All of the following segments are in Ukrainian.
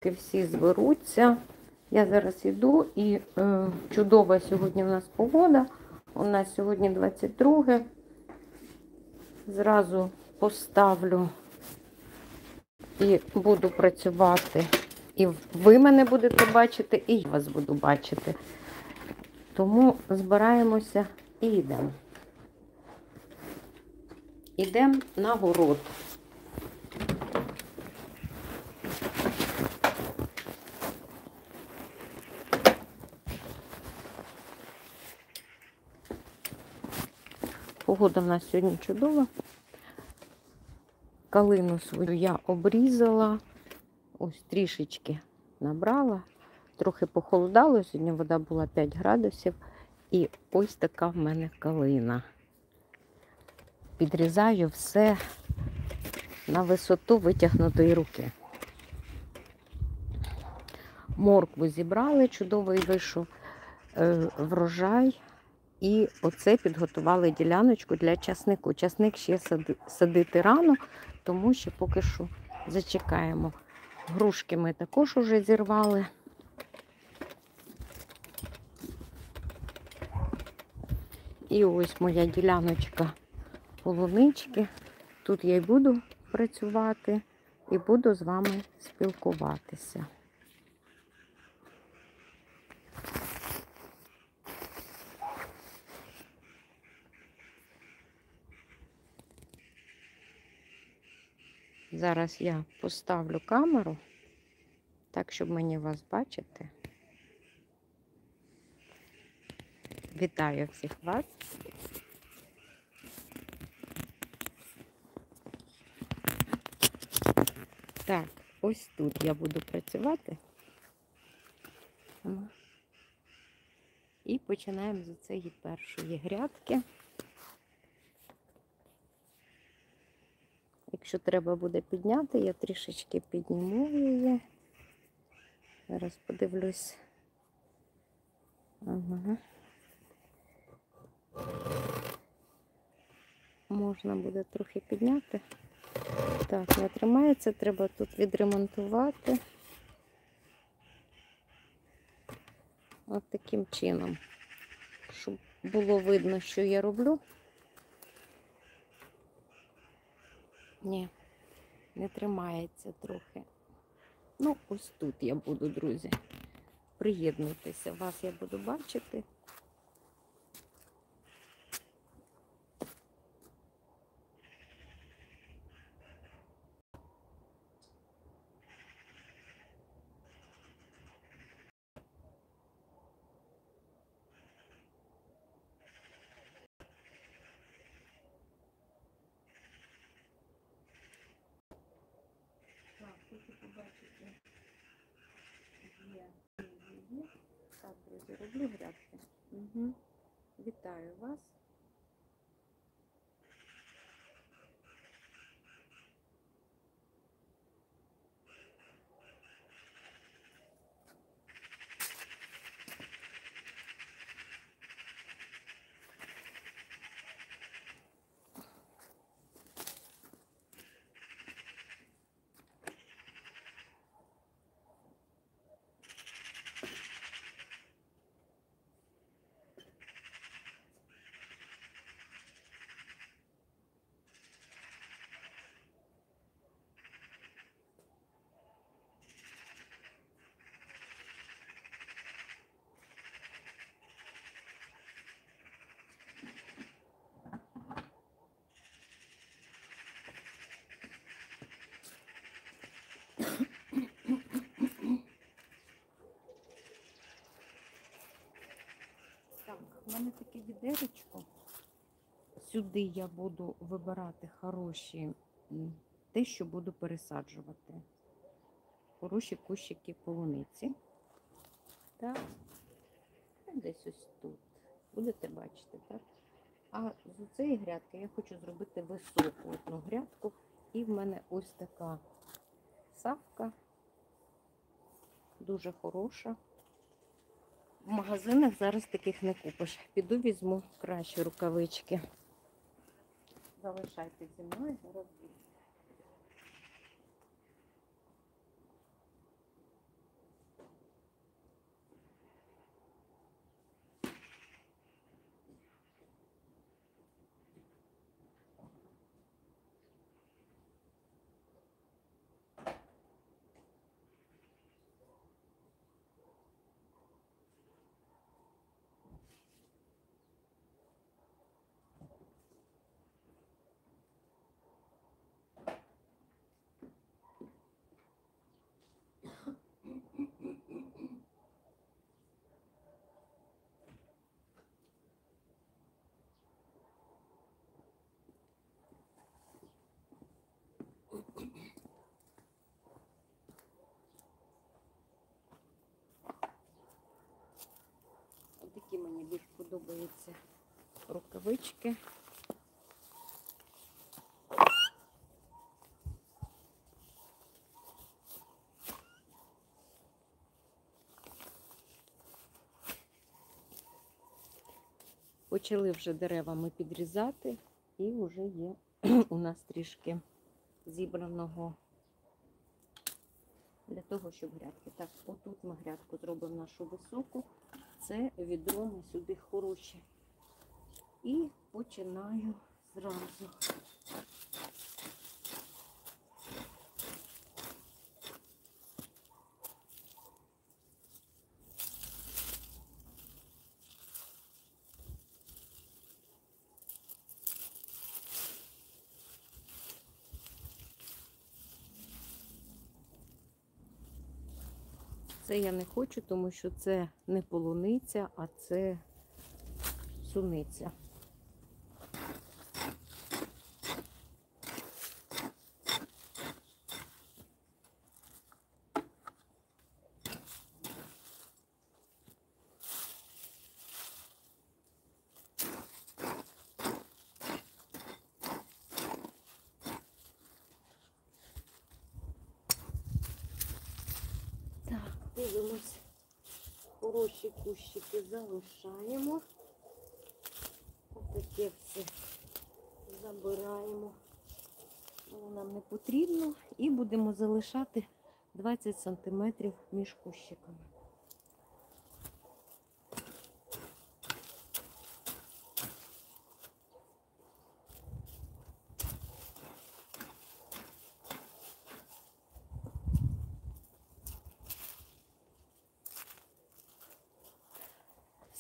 Всі зберуться. Я зараз йду і чудова сьогодні у нас погода. У нас сьогодні 22. Зразу поставлю і буду працювати. І ви мене будете бачити, і я вас буду бачити. Тому збираємося і йдемо. Йдемо на город. Погода в нас сьогодні чудова. Калину свою я обрізала. Ось трішечки набрала. Трохи похолодало. Сьогодні вода була 5 градусів. І ось така в мене калина. Підрізаю все на висоту витягнутої руки. Моркву зібрали, чудовий вийшов врожай. І оце підготували діляночку для часнику. Часник ще садити рано, тому що поки що зачекаємо. Грушки ми також уже зірвали. І ось моя діляночка полунички. Тут я й буду працювати і буду з вами спілкуватися. Зараз я поставлю камеру, так, щоб мені вас бачити. Вітаю всіх вас. Так, ось тут я буду працювати. І починаємо з цієї першої грядки. Якщо треба буде підняти, я трішечки підніму її. Зараз подивлюсь. Ага. Можна буде трохи підняти. Так, не тримається, треба тут відремонтувати. От таким чином, щоб було видно, що я роблю. Ні, не тримається трохи. Ну, ось тут я буду, друзі. Приєднуйтеся, вас я буду бачити. Хочу побачити, є. Так, друзі, роблю грядки. Угу. Вітаю вас. Так, в мене таке відеречко. Сюди я буду вибирати хороші, те, що буду пересаджувати. Хороші кущики полуниці. Так, десь ось тут. Будете бачити, так? А з цієї грядки я хочу зробити високу одну грядку. І в мене ось така савка. Дуже хороша. В магазинах зараз таких не купиш. Піду візьму кращі рукавички. Залишайтесь зі мною, зараз буду. такі мені більш подобаються рукавички. Почали вже дерева ми підрізати, і вже є у нас трішки зібраного для того, щоб грядки. Так, отут ми грядку зробимо нашу високу. Це відро ми сюди хороші. І починаю зразу. Це я не хочу, тому що це не полуниця, а це суниця. Так, дивимось, хороші кущики залишаємо. Отаке все забираємо. Воно нам не потрібно. І будемо залишати 20 см між кущиками.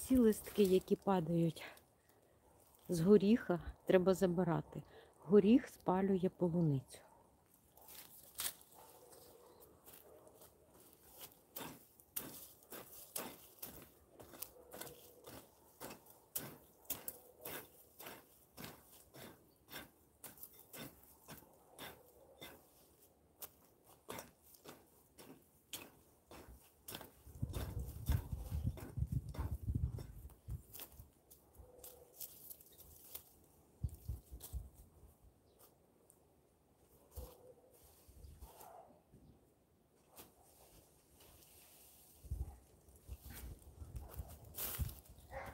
Всі листки, які падають з горіха, треба забирати. Горіх спалює полуницю.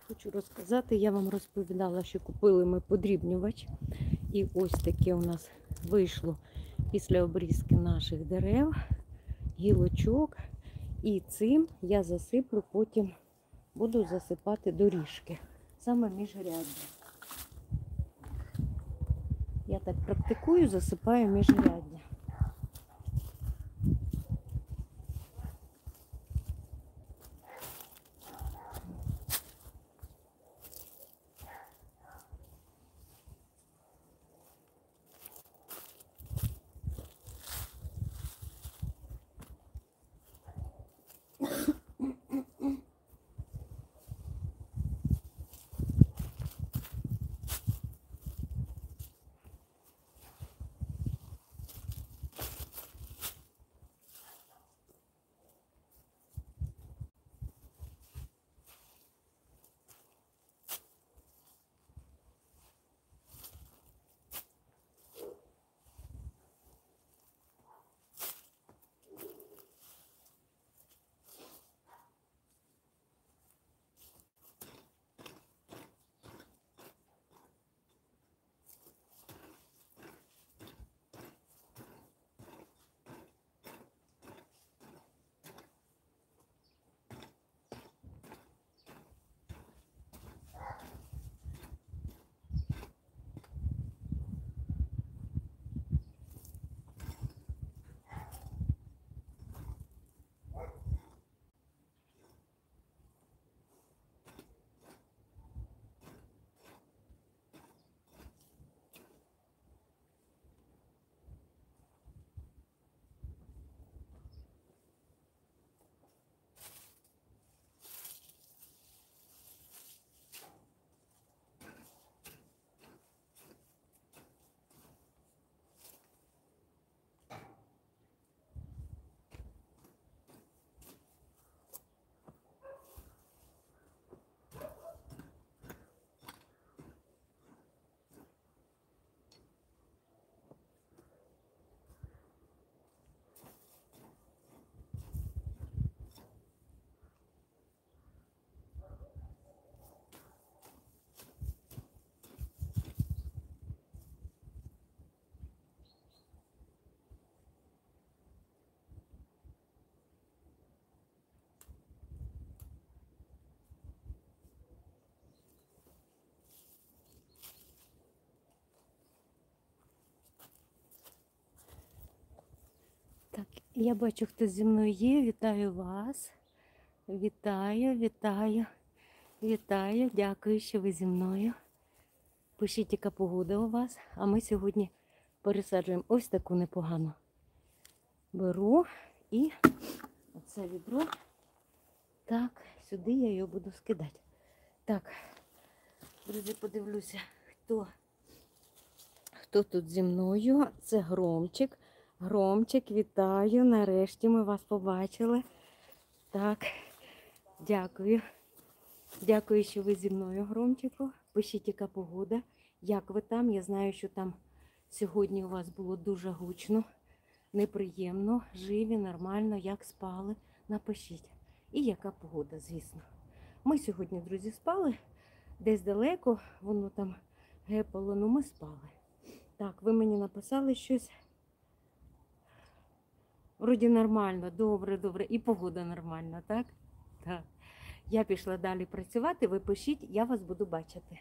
Хочу розказати, я вам розповідала, що купили ми подрібнювач. І ось таке у нас вийшло після обрізки наших дерев, гілочок. І цим я засиплю, потім буду засипати доріжки, саме міжряддя. Я так практикую, засипаю міжряддя. Я бачу, хто зі мною є. Вітаю вас. Вітаю, вітаю, вітаю. Дякую, що ви зі мною. Пишіть, яка погода у вас. А ми сьогодні пересаджуємо ось таку непогану. Беру і оце відро. Так, сюди я його буду скидати. Так, друзі, подивлюся, хто тут зі мною. Це Громчик. Громчик, вітаю. Нарешті ми вас побачили. Так, дякую. Дякую, що ви зі мною, Громчику. Пишіть, яка погода. Як ви там? Я знаю, що там сьогодні у вас було дуже гучно, неприємно, живі, нормально, як спали. Напишіть. І яка погода, звісно. Ми сьогодні, друзі, спали. Десь далеко, воно там гепало, ну ми спали. Так, ви мені написали щось. Вроді нормально, добре, добре. І погода нормальна, так? Так. Я пішла далі працювати, ви пишіть, я вас буду бачити.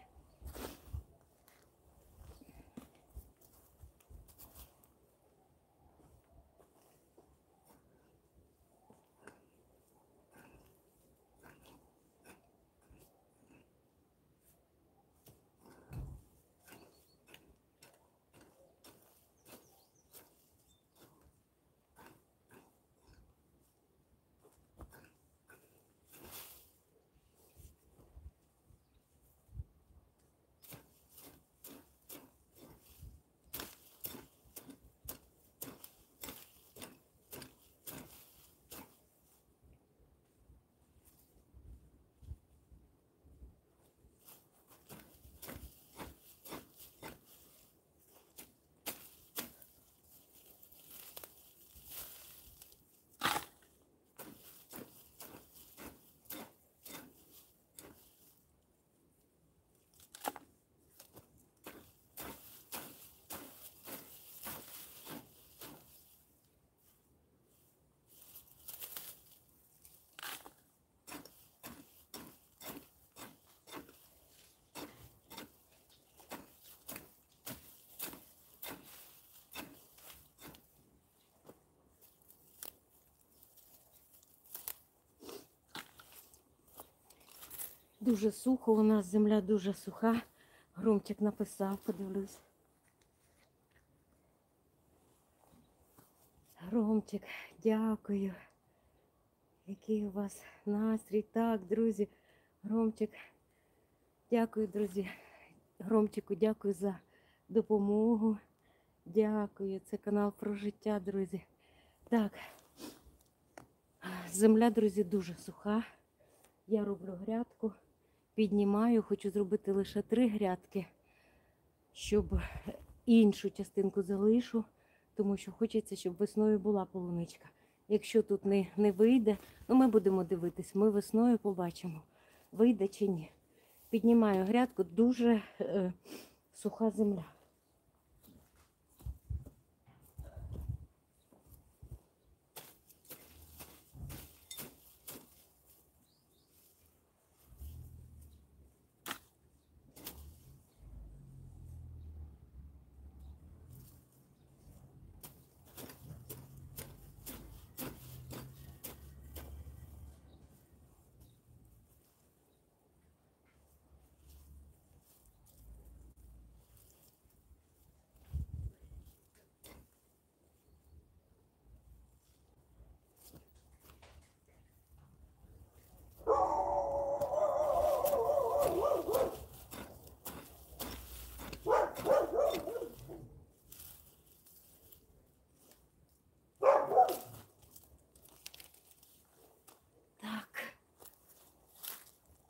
Дуже сухо, у нас земля дуже суха. Громчик написав, подивлюсь. Громчик, дякую. Який у вас настрій. Так, друзі, Громчик, дякую, друзі. Громчику, дякую за допомогу. Дякую. Це канал про життя, друзі. Так, земля, друзі, дуже суха. Я роблю грядку. Піднімаю, хочу зробити лише 3 грядки, щоб іншу частинку залишу, тому що хочеться, щоб весною була полуничка. Якщо тут не вийде, ну ми будемо дивитись, ми весною побачимо, вийде чи ні. Піднімаю грядку, дуже суха земля.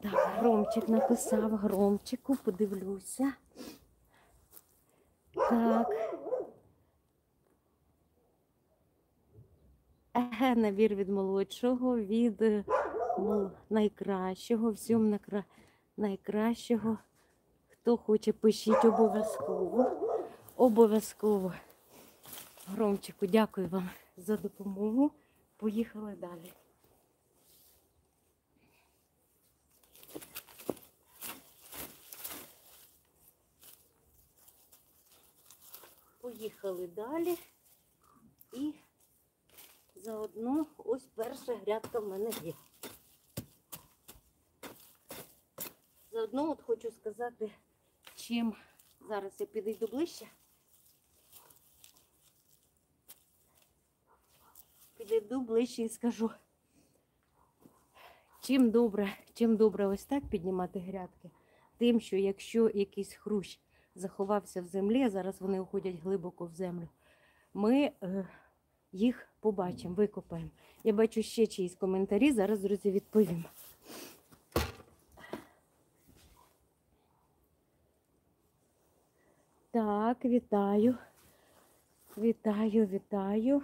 Так, Громчик написав, Громчику, подивлюся. Так. Набір від молодшого, від найкращого, всьому найкращого. Хто хоче, пишіть обов'язково. Обов'язково. Громчику, дякую вам за допомогу. Поїхали далі. Поїхали далі. І Заодно ось перша грядка в мене є. Заодно от хочу сказати, чим зараз я підійду ближче. Підійду ближче і скажу, чим добре ось так піднімати грядки, тим, що якщо якийсь хрущ заховався в землі, а зараз вони уходять глибоко в землю, ми їх побачимо, викопаємо. Я бачу ще чиїсь коментарі, зараз, друзі, відповім. Так, вітаю. Вітаю.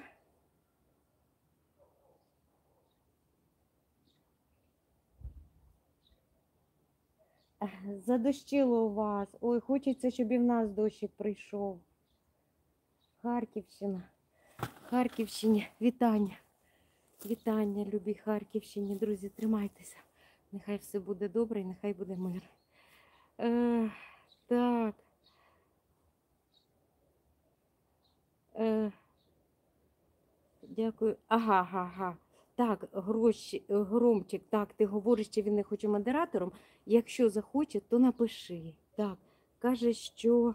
Задощило у вас. Ой, хочеться, щоб і в нас дощик прийшов. Харківщині. Вітання. Вітання, любі Харківщині. Друзі, тримайтеся. Нехай все буде добре і нехай буде мир. Так. Дякую. Ага. Так, Громчик, так, ти говориш, що він не хоче модератором. Якщо захоче, то напиши. Так, каже, що...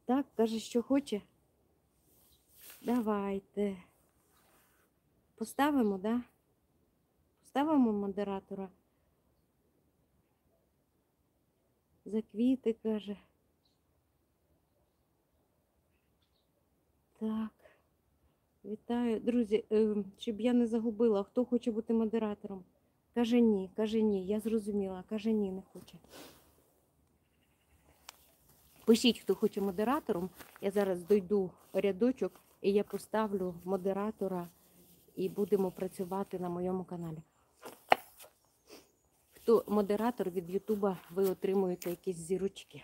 Так, каже, що хоче. Давайте. Поставимо, да? Поставимо модератора. За квіти, каже. Так. Вітаю. Друзі, щоб я не загубила, хто хоче бути модератором? Каже ні, я зрозуміла. Каже ні, не хоче. Пишіть, хто хоче модератором. Я зараз дойду рядочок і я поставлю модератора і будемо працювати на моєму каналі. Хто модератор від Ютуба, ви отримуєте якісь зірочки.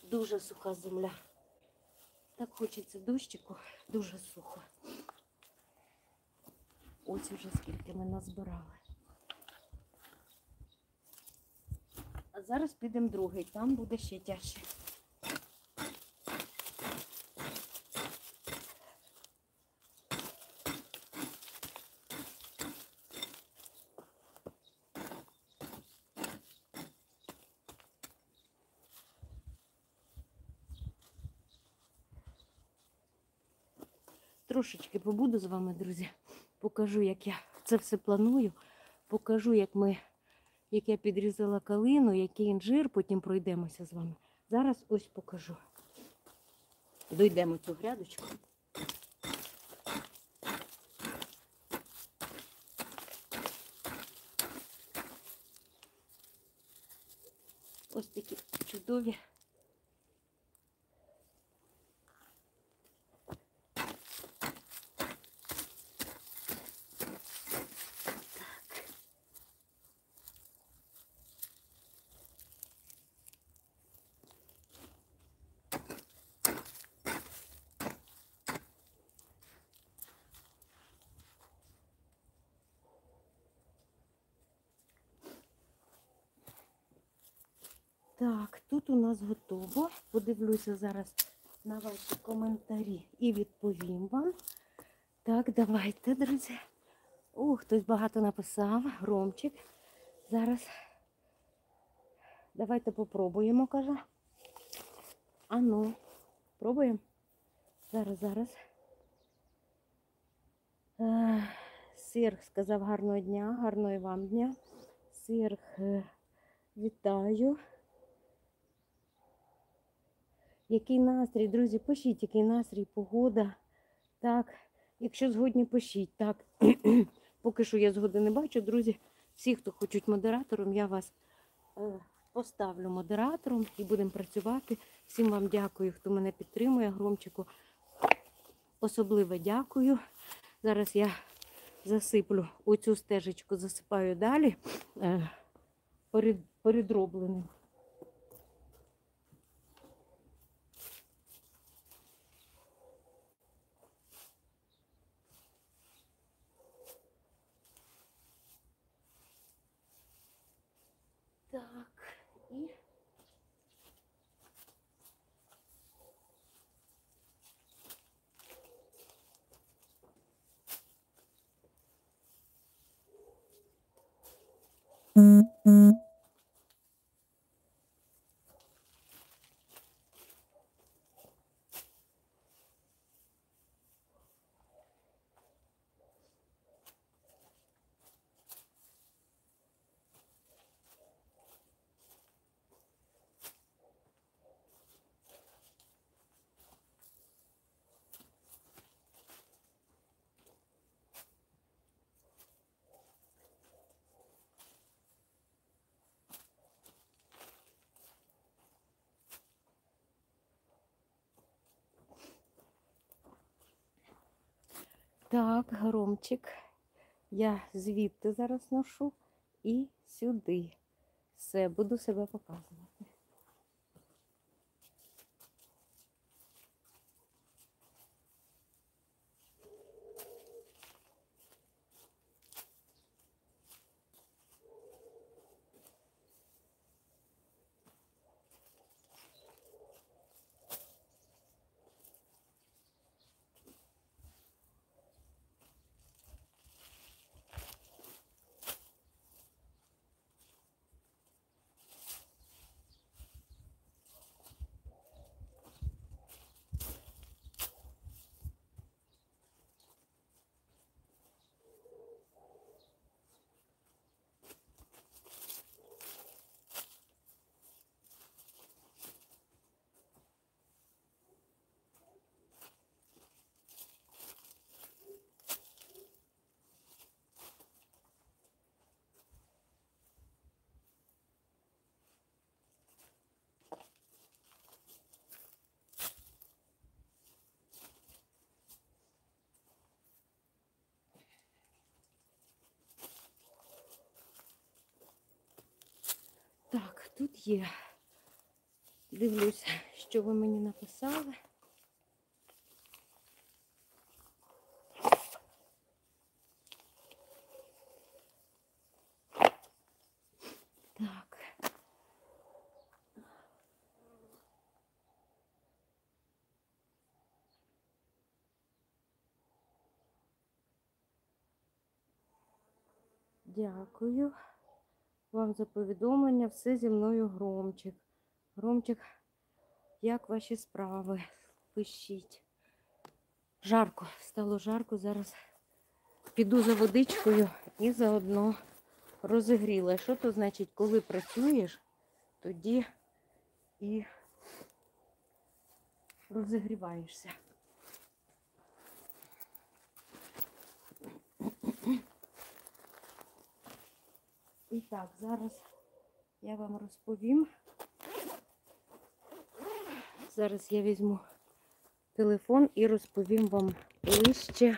Дуже суха земля. Так хочеться дощику, дуже сухо. Ось уже скільки ми назбирали. А зараз підемо другий, там буде ще тяжче. Трошечки побуду з вами, друзі. Покажу, як я це все планую. Покажу, як я підрізала калину, який інжир, потім пройдемося з вами. Зараз ось покажу. Дойдемо цю грядочку. Ось такі чудові. Так, тут у нас готово. Подивлюся зараз на ваші коментарі і відповім вам. Так, давайте, друзі. Хтось багато написав. Громчик. Зараз давайте попробуємо, каже. Ану, пробуємо. Зараз. Сир сказав гарного дня, гарного вам дня. Сир, вітаю. Який настрій, друзі, пишіть, який настрій, погода. Так, якщо згодні, пишіть. Так, поки що я згоди не бачу, друзі. Всі, хто хочуть модератором, я вас поставлю модератором і будемо працювати. Всім вам дякую, хто мене підтримує. Громчику особливо дякую. Зараз я засиплю оцю стежечку, засипаю далі передробленим. Так, громчик. Я звідти зараз ношу і сюди. Все, буду себе показувати. Так, тут є. Дивлюся, що ви мені написали. Так. Дякую вам за повідомлення. Все зі мною Громчик. Громчик, як ваші справи? Пишіть. Жарко, стало жарко. Зараз піду за водичкою і заодно розігріла. Що то значить, коли працюєш, тоді і розігріваєшся. І так, зараз я вам розповім. Зараз я візьму телефон і розповім вам ближче,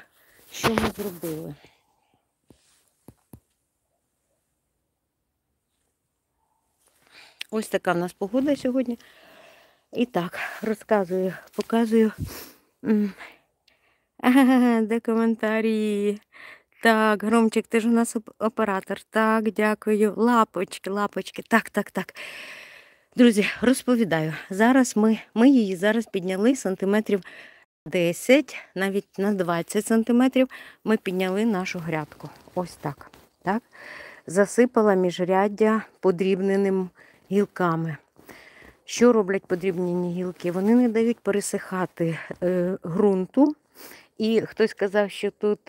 що ми зробили. Ось така в нас погода сьогодні. І так, розказую, показую. Де коментарі? Так, Громчик, ти ж у нас оператор. Так, дякую. Лапочки, лапочки. Так. Друзі, розповідаю. Зараз ми її зараз підняли сантиметрів 10, навіть на 20 сантиметрів ми підняли нашу грядку. Ось так. Так? Засипала міжряддя подрібненим гілками. Що роблять подрібнені гілки? Вони не дають пересихати ґрунту. І хтось сказав, що тут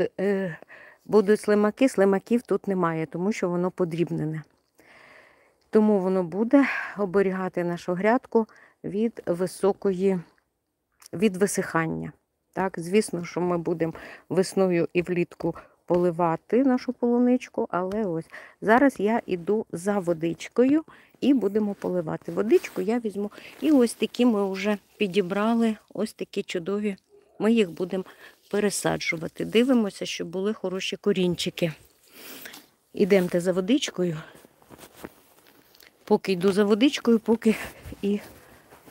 будуть слимаки. Слимаків тут немає, тому що воно подрібнене. Тому воно буде оберігати нашу грядку від висихання. Так, звісно, що ми будемо весною і влітку поливати нашу полуничку, але ось зараз я йду за водичкою і будемо поливати. Водичку я візьму. І ось такі ми вже підібрали, ось такі чудові. Ми їх будемо пересаджувати. Дивимося, щоб були хороші корінчики. Ідемте за водичкою. Поки йду за водичкою, поки і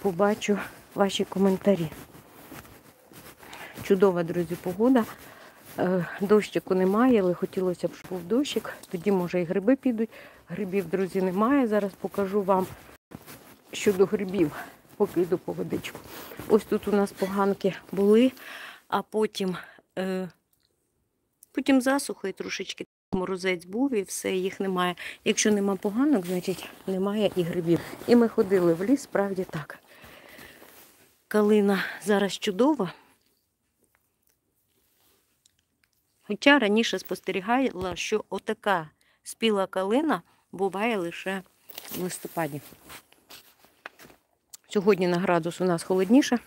побачу ваші коментарі. Чудова, друзі, погода. Дощику немає, але хотілося б, щоб був дощик. Тоді, може, і гриби підуть. Грибів, друзі, немає. Зараз покажу вам щодо грибів, поки йду по водичку. Ось тут у нас поганки були, а потім засуха і трошечки Морозець був і все, їх немає. Якщо нема поганок, значить немає і грибів. І ми ходили в ліс, справді так. Калина зараз чудова. Хоча раніше спостерігала, що отака спіла калина буває лише в листопаді. Сьогодні на градус у нас холодніше.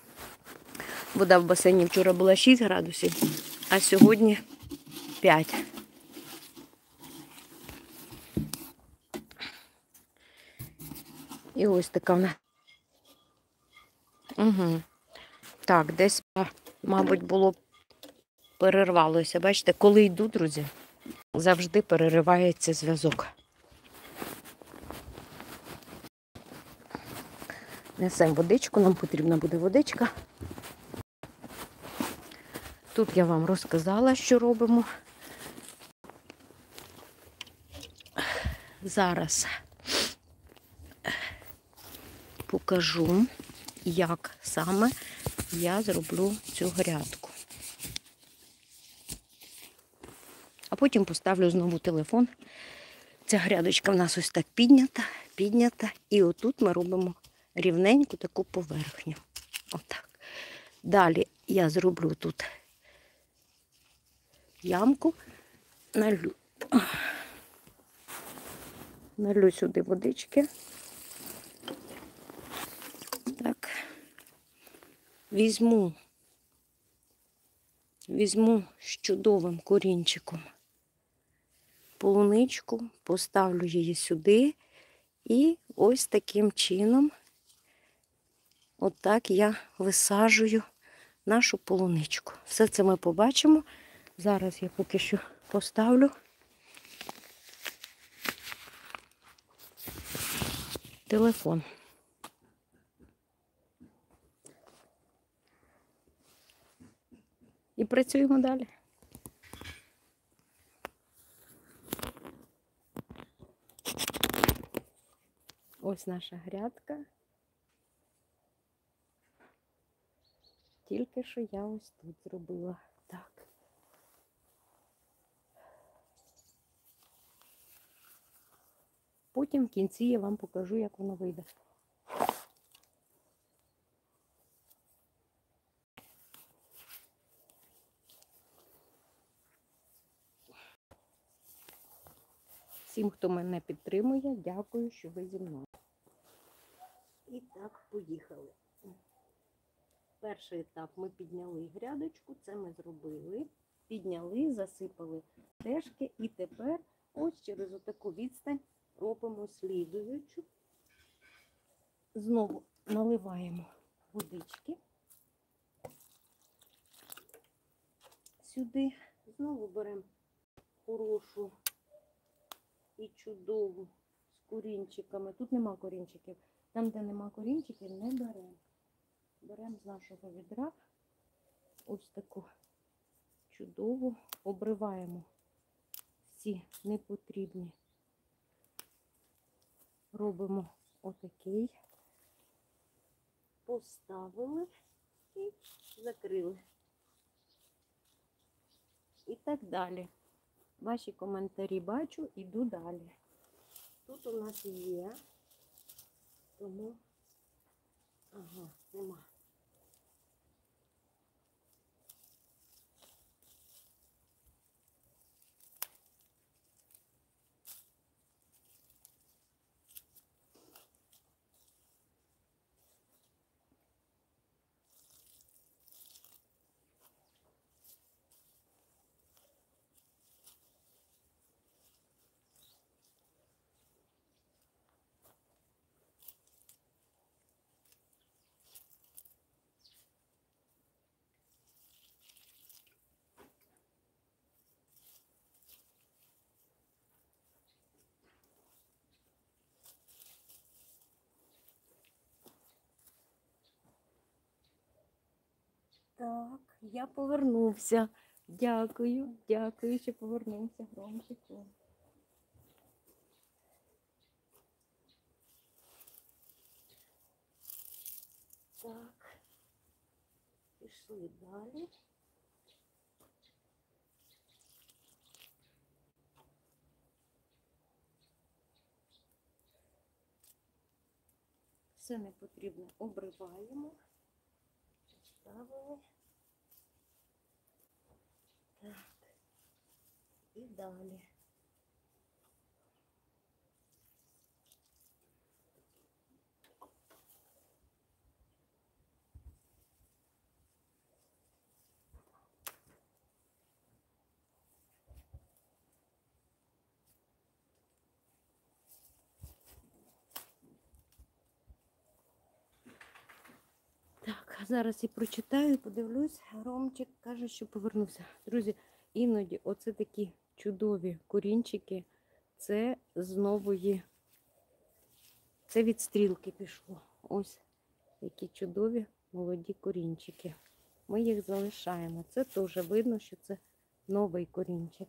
Вода в басейні вчора була 6 градусів, а сьогодні 5. І ось така вона. Угу. Так, десь, мабуть, було перервалося. Бачите, коли йду, друзі, завжди переривається зв'язок. Несемо водичку, нам потрібна буде водичка. Тут я вам розказала, що робимо. Зараз покажу, як саме я зроблю цю грядку. А потім поставлю знову телефон. Ця грядочка в нас ось так піднята. І отут ми робимо рівненьку таку поверхню. Отак. Далі я зроблю тут ямку, налю сюди водички. Так. Візьму з чудовим корінчиком полуничку, поставлю її сюди і ось таким чином отак я висаджую нашу полуничку. Все це ми побачимо. Зараз я поки що поставлю телефон. І працюємо далі. Ось наша грядка. Тільки що я ось тут зробила. Так. Потім в кінці я вам покажу, як воно вийде. Всім, хто мене підтримує, дякую, що ви зі мною. І так, поїхали. Перший етап ми підняли грядочку, це ми зробили. Підняли, засипали стежки і тепер ось через отаку відстань робимо слідуючу. Знову наливаємо водички сюди. Знову беремо хорошу і чудову з корінчиками. Тут нема корінчиків. Там, де нема корінчиків, не беремо. Беремо з нашого відра ось таку чудову, обриваємо всі непотрібні. Робимо отакий, поставили і закрили. І так далі. Ваші коментарі бачу, іду далі. Тут у нас є, тому, ага, нема. Так, я повернувся. Дякую, дякую, що повернувся громчику. Так, пішли далі. Все непотрібне обриваємо. Ставили. Так. І далі. Так, зараз я прочитаю, подивлюсь. Ромчик каже, що повернувся. Друзі, іноді оце такі чудові корінчики. Це з нової, це від стрілки пішло. Ось які чудові молоді корінчики. Ми їх залишаємо. Це теж видно, що це новий корінчик.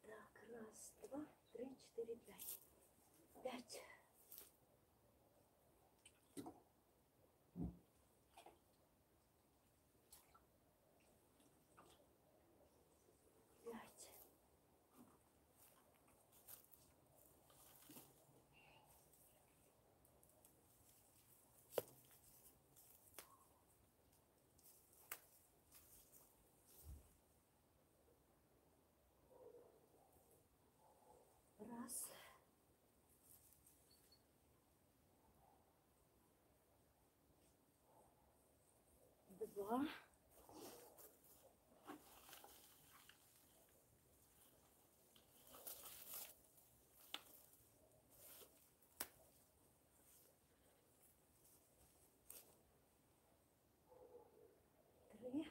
Так, раз, два, три, чотири, п'ять. П'ять. П'ять. Раз. Два. Три.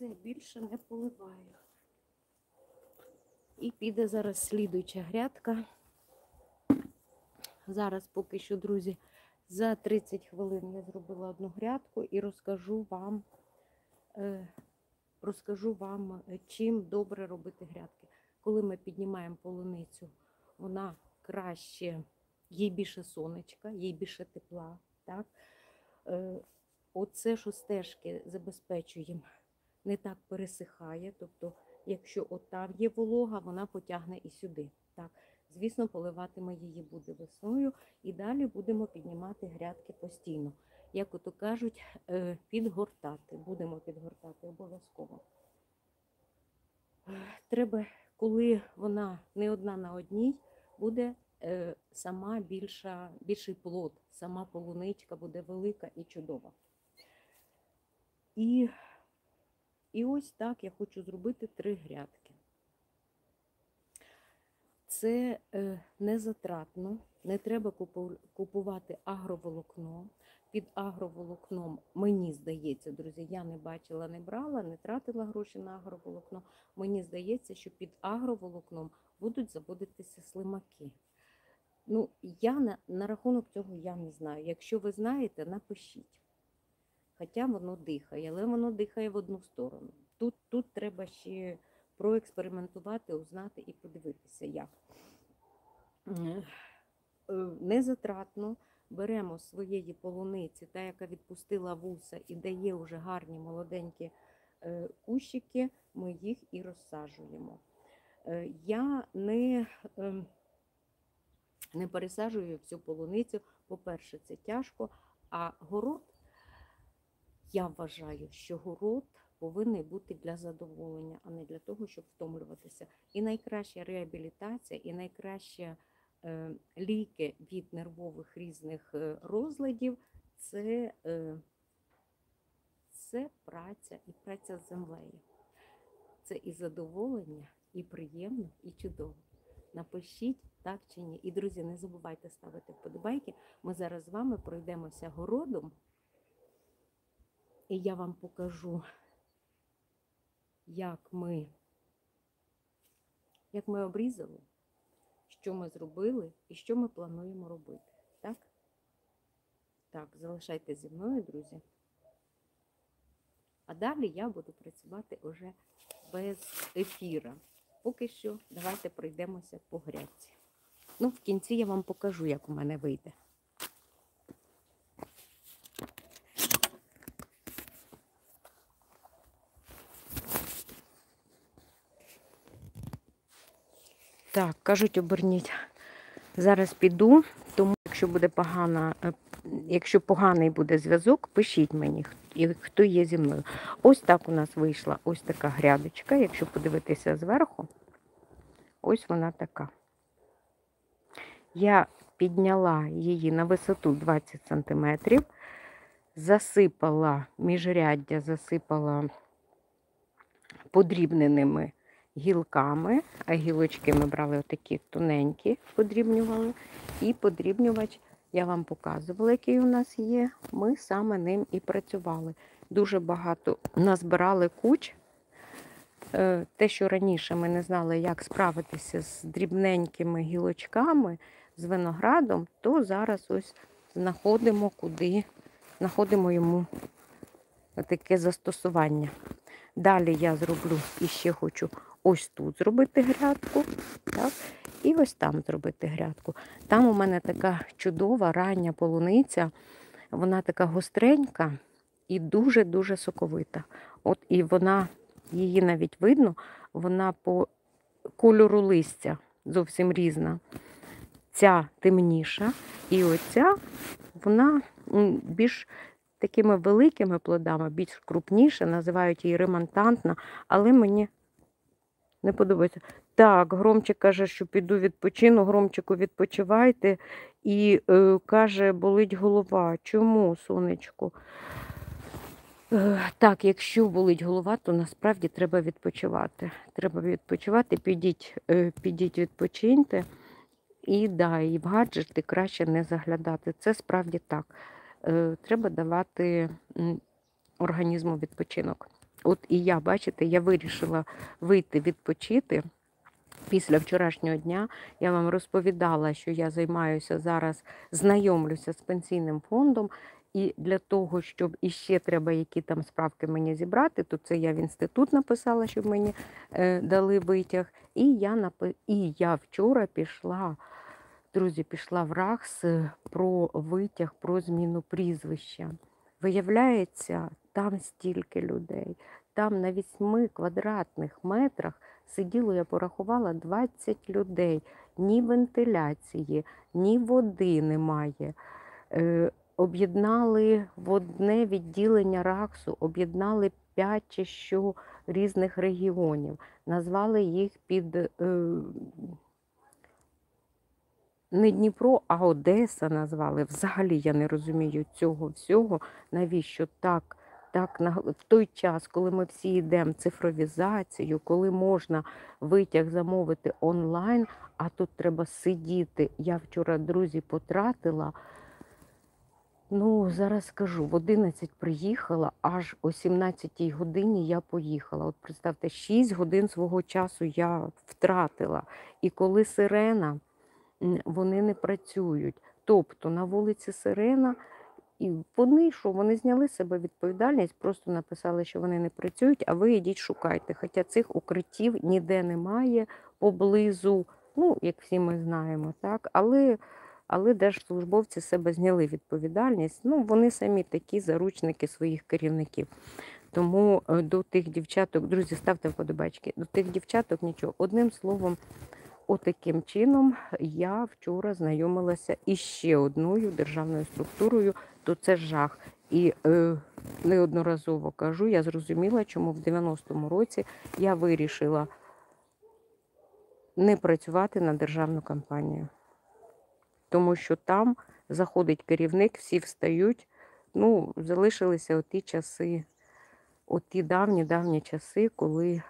Все, більше не поливаю. І піде зараз слідуюча грядка. Зараз поки що, друзі, за 30 хвилин я зробила одну грядку і розкажу вам, чим добре робити грядки. Коли ми піднімаємо полуницю, вона краще, їй більше сонечка, їй більше тепла. Так? Оце, що стежки забезпечуємо, не так пересихає. Тобто, якщо от там є волога, вона потягне і сюди. Так? Звісно, поливати ми її буде весною і далі будемо піднімати грядки постійно. Як ото кажуть, підгортати. Будемо підгортати обов'язково. Треба, коли вона не одна на одній, буде сама більший плод, сама полуничка буде велика і чудова. І ось так я хочу зробити 3 грядки. Це не затратно, не треба купувати агроволокно. Під агроволокном, мені здається, друзі, я не бачила, не брала, не тратила гроші на агроволокно. Мені здається, що під агроволокном будуть заводитися слимаки. Ну, я на рахунок цього я не знаю. Якщо ви знаєте, напишіть. Хоча воно дихає, але воно дихає в одну сторону. Тут треба ще проекспериментувати, узнати і подивитися, як. Незатратно беремо своєї полуниці, та, яка відпустила вуса і дає вже гарні молоденькі кущики, ми їх і розсаджуємо. Я не пересаджую всю полуницю. По-перше, це тяжко, а город, я вважаю, що город повинен бути для задоволення, а не для того, щоб втомлюватися. І найкраща реабілітація, і найкраща ліки від нервових різних розладів це праця і праця з землею. Це і задоволення, і приємно, і чудово. Напишіть так чи ні. І, друзі, не забувайте ставити вподобайки. Ми зараз з вами пройдемося городом. І я вам покажу, як ми обрізали, що ми зробили і що ми плануємо робити. Так? Так, залишайтеся зі мною, друзі. А далі я буду працювати вже без ефіра. Поки що давайте пройдемося по грядці. Ну, в кінці я вам покажу, як у мене вийде. Так, кажуть, оберніть. Зараз піду, тому якщо поганий буде зв'язок, пишіть мені, хто є зі мною. Ось так у нас вийшла ось така грядочка. Якщо подивитися зверху, ось вона така. Я підняла її на висоту 20 см, засипала міжряддя, засипала подрібненими гілками, а гілочки ми брали отакі тоненькі, подрібнювали. І подрібнювач, я вам показувала, який у нас є, ми саме ним і працювали. Дуже багато назбирали куч. Те, що раніше ми не знали, як справитися з дрібненькими гілочками, з виноградом, то зараз ось знаходимо йому таке застосування. Далі я зроблю, і ще хочу ось тут зробити грядку, так, і ось там зробити грядку. Там у мене така чудова рання полуниця, вона така гостренька і дуже-дуже соковита. От і її навіть видно, вона по кольору листя зовсім різна. Ця темніша, і оця, вона більш такими великими плодами, більш крупніша, називають її ремонтантна, але мені не подобається. Так, Громчик каже, що піду відпочину. Громчику, відпочивайте. І каже, болить голова. Чому, сонечку? Так, якщо болить голова, то насправді треба відпочивати. Треба відпочивати, підіть відпочиньте. І в гаджети краще не заглядати. Це справді так. Треба давати організму відпочинок. От і я, бачите, я вирішила вийти відпочити. Після вчорашнього дня я вам розповідала, що я займаюся зараз, знайомлюся з пенсійним фондом. І для того, щоб іще треба які там справки мені зібрати, то це я в інститут написала, щоб мені дали витяг. І я вчора пішла, друзі, пішла в РАГС про витяг, про зміну прізвища. Виявляється, там стільки людей. Там на 8 квадратних метрах сиділо, я порахувала, 20 людей. Ні вентиляції, ні води немає. Об'єднали в одне відділення РАГСу, об'єднали 5 чи що різних регіонів. Назвали їх під не Дніпро, а Одеса назвали. Взагалі я не розумію цього всього. Навіщо так в той час, коли ми всі йдемо в цифровізацію, коли можна витяг замовити онлайн, а тут треба сидіти. Я вчора, друзі, потратила, зараз скажу, в 11 приїхала, аж о 17 годині я поїхала. От представте, 6 годин свого часу я втратила. І коли сирена, вони не працюють. Тобто на вулиці сирена, і вони зняли з себе відповідальність, просто написали, що вони не працюють, а ви йдіть шукайте. Хоча цих укриттів ніде немає поблизу, як всі ми знаємо, так? Але держслужбовці з себе зняли відповідальність. Вони самі такі заручники своїх керівників. Тому до тих дівчаток, друзі, ставте вподобайки, до тих дівчаток нічого. Одним словом, отаким чином я вчора знайомилася із ще одною державною структурою, то це жах. І неодноразово кажу, я зрозуміла, чому в 90-му році я вирішила не працювати на державну компанію. Тому що там заходить керівник, всі встають, ну, залишилися оті часи, оті давні часи, коли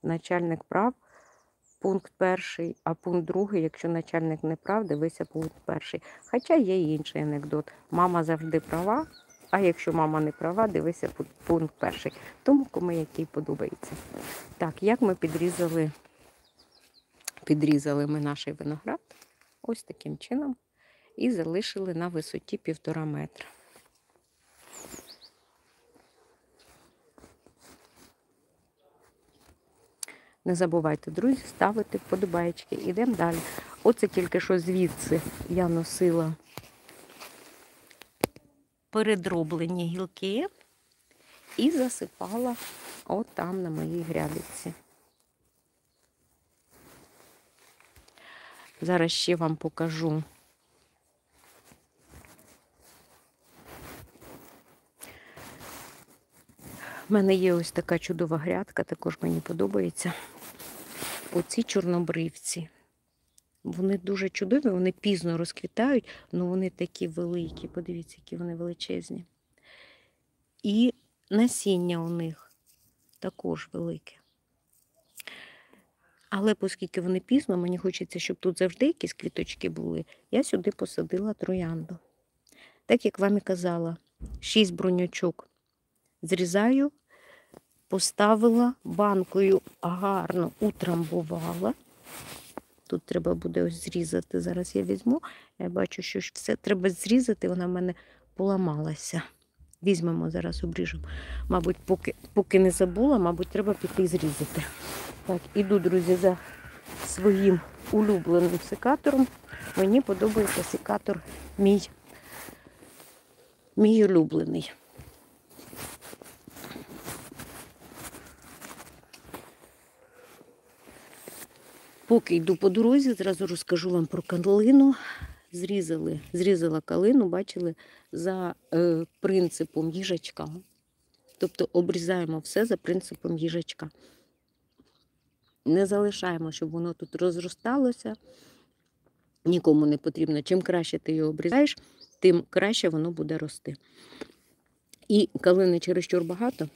начальник прав, пункт перший, а пункт другий, якщо начальник не прав, дивися пункт перший. Хоча є і інший анекдот. Мама завжди права, а якщо мама не права, дивися пункт перший. Тому кому який подобається. Так, як ми підрізали ми наш виноград ось таким чином і залишили на висоті 1,5 метра. Не забувайте, друзі, ставити вподобайки. Ідемо далі. Оце тільки що звідси я носила передроблені гілки і засипала от там на моїй грядочці. Зараз ще вам покажу. У мене є ось така чудова грядка, також мені подобається. Оці чорнобривці. Вони дуже чудові, вони пізно розквітають, але вони такі великі. Подивіться, які вони величезні. І насіння у них також велике. Але оскільки вони пізно, мені хочеться, щоб тут завжди якісь квіточки були, я сюди посадила троянду. Так, як вам і казала, 6 бруньочок зрізаю, поставила банкою, гарно утрамбувала. Тут треба буде ось зрізати, зараз я візьму. Я бачу, що все треба зрізати, вона в мене поламалася. Візьмемо, зараз обріжемо. Мабуть, поки не забула, мабуть, треба піти і зрізати. Так, іду, друзі, за своїм улюбленим секатором. Мені подобається секатор мій улюблений. Поки йду по дорозі, зразу розкажу вам про калину. Зрізала калину, бачили, за принципом їжачка. Тобто обрізаємо все за принципом їжачка. Не залишаємо, щоб воно тут розросталося. Нікому не потрібно. Чим краще ти його обрізаєш, тим краще воно буде рости. І калини чересчур багато.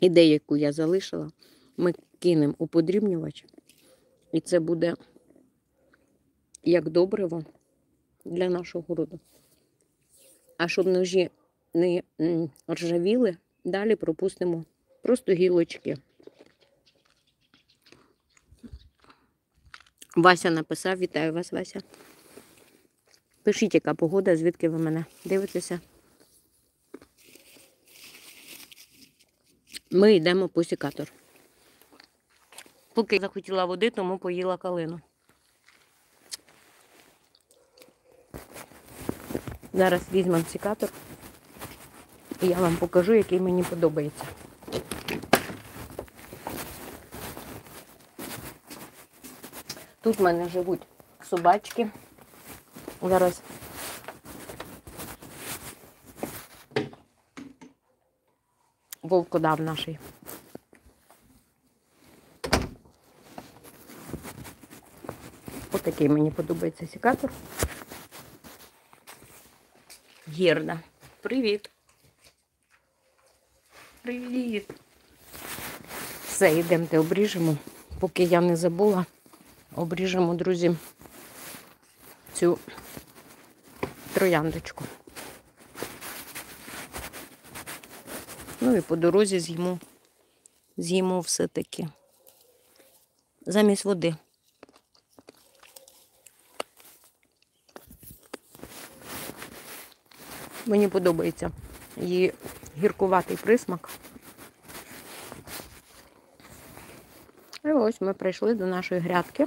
І деяку я залишила. Ми кинемо у подрібнювач. І це буде як добриво для нашого городу. А щоб ножі не ржавіли, далі пропустимо просто гілочки. Вася написав, вітаю вас, Вася. Пишіть, яка погода, звідки ви мене дивитеся. Ми йдемо по секатор. Поки захотіла води, тому поїла калину. Зараз візьмемо секатор і я вам покажу, який мені подобається. Тут в мене живуть собачки. Зараз вовкодав наший. Отакий мені подобається секатор. Герда. Привіт. Привіт. Все, йдемо, обріжемо. Поки я не забула, обріжемо, друзі, цю трояндочку. Ну і по дорозі з'їмо все-таки. Замість води. Мені подобається її гіркуватий присмак. І ось ми прийшли до нашої грядки.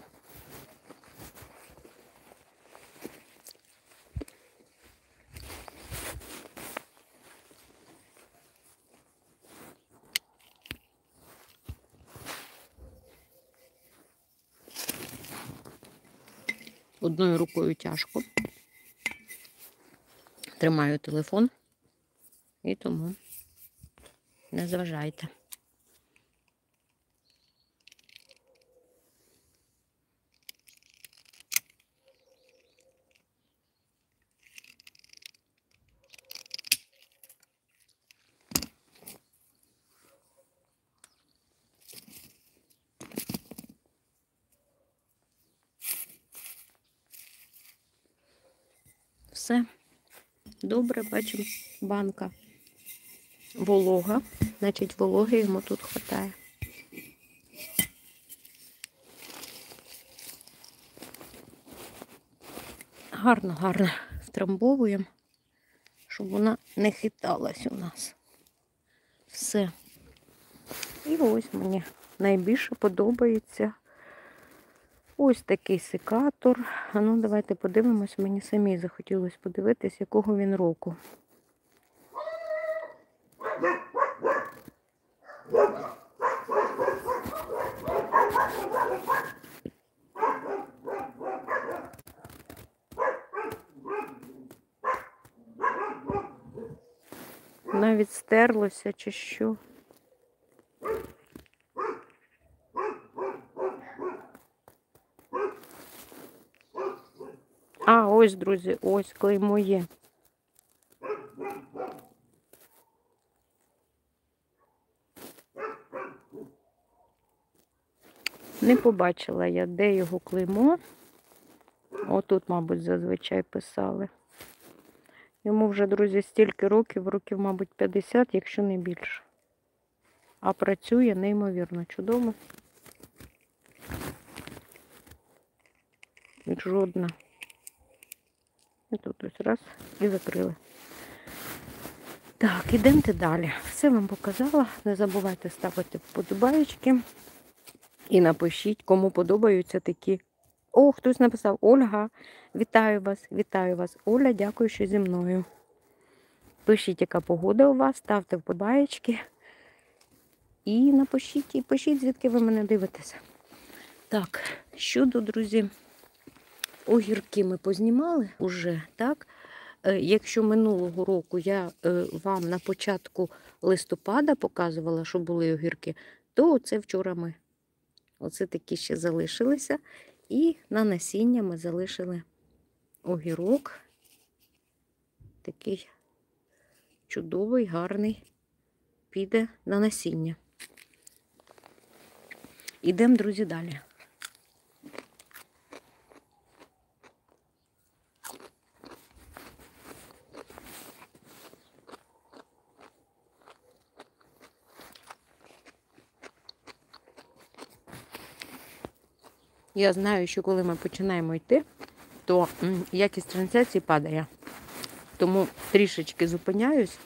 одною рукою тяжко. Тримаю телефон і тому не зважайте. Все. Добре, бачимо, банка волога. Значить, вологи йому тут вистачає. Гарно втрамбовуємо, щоб вона не хиталась у нас. Все. І ось мені найбільше подобається ось такий секатор. А ну, давайте подивимось, мені самі захотілося подивитись, якого він року. Навіть стерлося чи що. А, ось, друзі, ось клеймо є. Не побачила я, де його клеймо. Отут, мабуть, зазвичай писали. Йому вже, друзі, стільки років, мабуть, 50, якщо не більше. А працює неймовірно чудово. Жодна. І тут ось раз і закрили. Так, ідемте далі. Все вам показала. Не забувайте ставити вподобаєчки. І напишіть, кому подобаються такі. О, хтось написав: Ольга, вітаю вас, вітаю вас. Оля, дякую, що зі мною. Пишіть, яка погода у вас, ставте вподобаєчки. І напишіть, і пишіть, звідки ви мене дивитеся. Так, щодо, друзі, огірки ми познімали уже, так? Якщо минулого року я вам на початку листопада показувала, що були огірки, то оце вчора ми. Оце такі ще залишилися. І на насіння ми залишили огірок. Такий чудовий, гарний. Піде на насіння. Ідемо, друзі, далі. Я знаю, що коли ми починаємо йти, то якість трансляції падає. Тому трішечки зупиняюсь,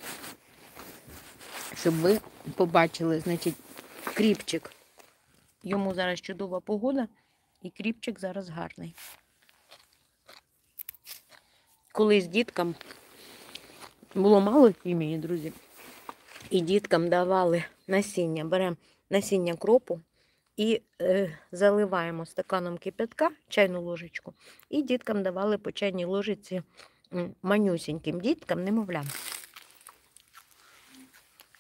щоб ви побачили, значить, кріпчик. Йому зараз чудова погода, і кріпчик зараз гарний. Колись діткам було мало хімії, друзі, і діткам давали насіння. Беремо насіння кропу і заливаємо стаканом кипятка, чайну ложечку, і діткам давали по чайній ложиці, манюсіньким діткам, немовлям.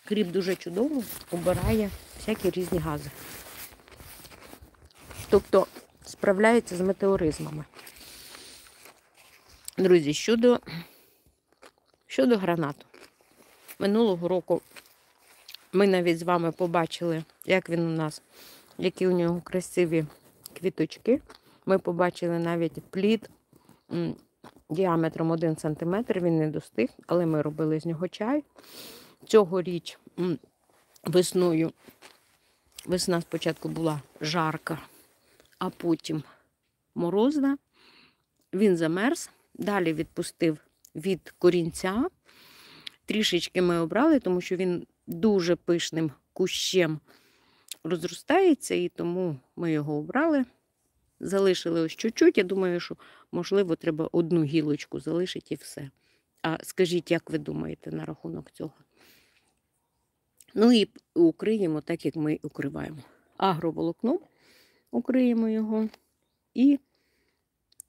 Кріп дуже чудово убирає всякі різні гази. Тобто справляється з метеоризмами. Друзі, щодо гранату. Минулого року ми навіть з вами побачили, як він у нас, які у нього красиві квіточки. Ми побачили навіть плід діаметром 1 см, він не достиг, але ми робили з нього чай. Цьогоріч весною, весна спочатку була жарка, а потім морозна. Він замерз, далі відпустив від корінця. Трішечки ми обрали, тому що він дуже пишним кущем розростається, і тому ми його обрали. Залишили ось чуть-чуть. Я думаю, що, можливо, треба одну гілочку залишити і все. А скажіть, як ви думаєте на рахунок цього? Ну і укриємо так, як ми укриваємо. Агроволокном укриємо його. І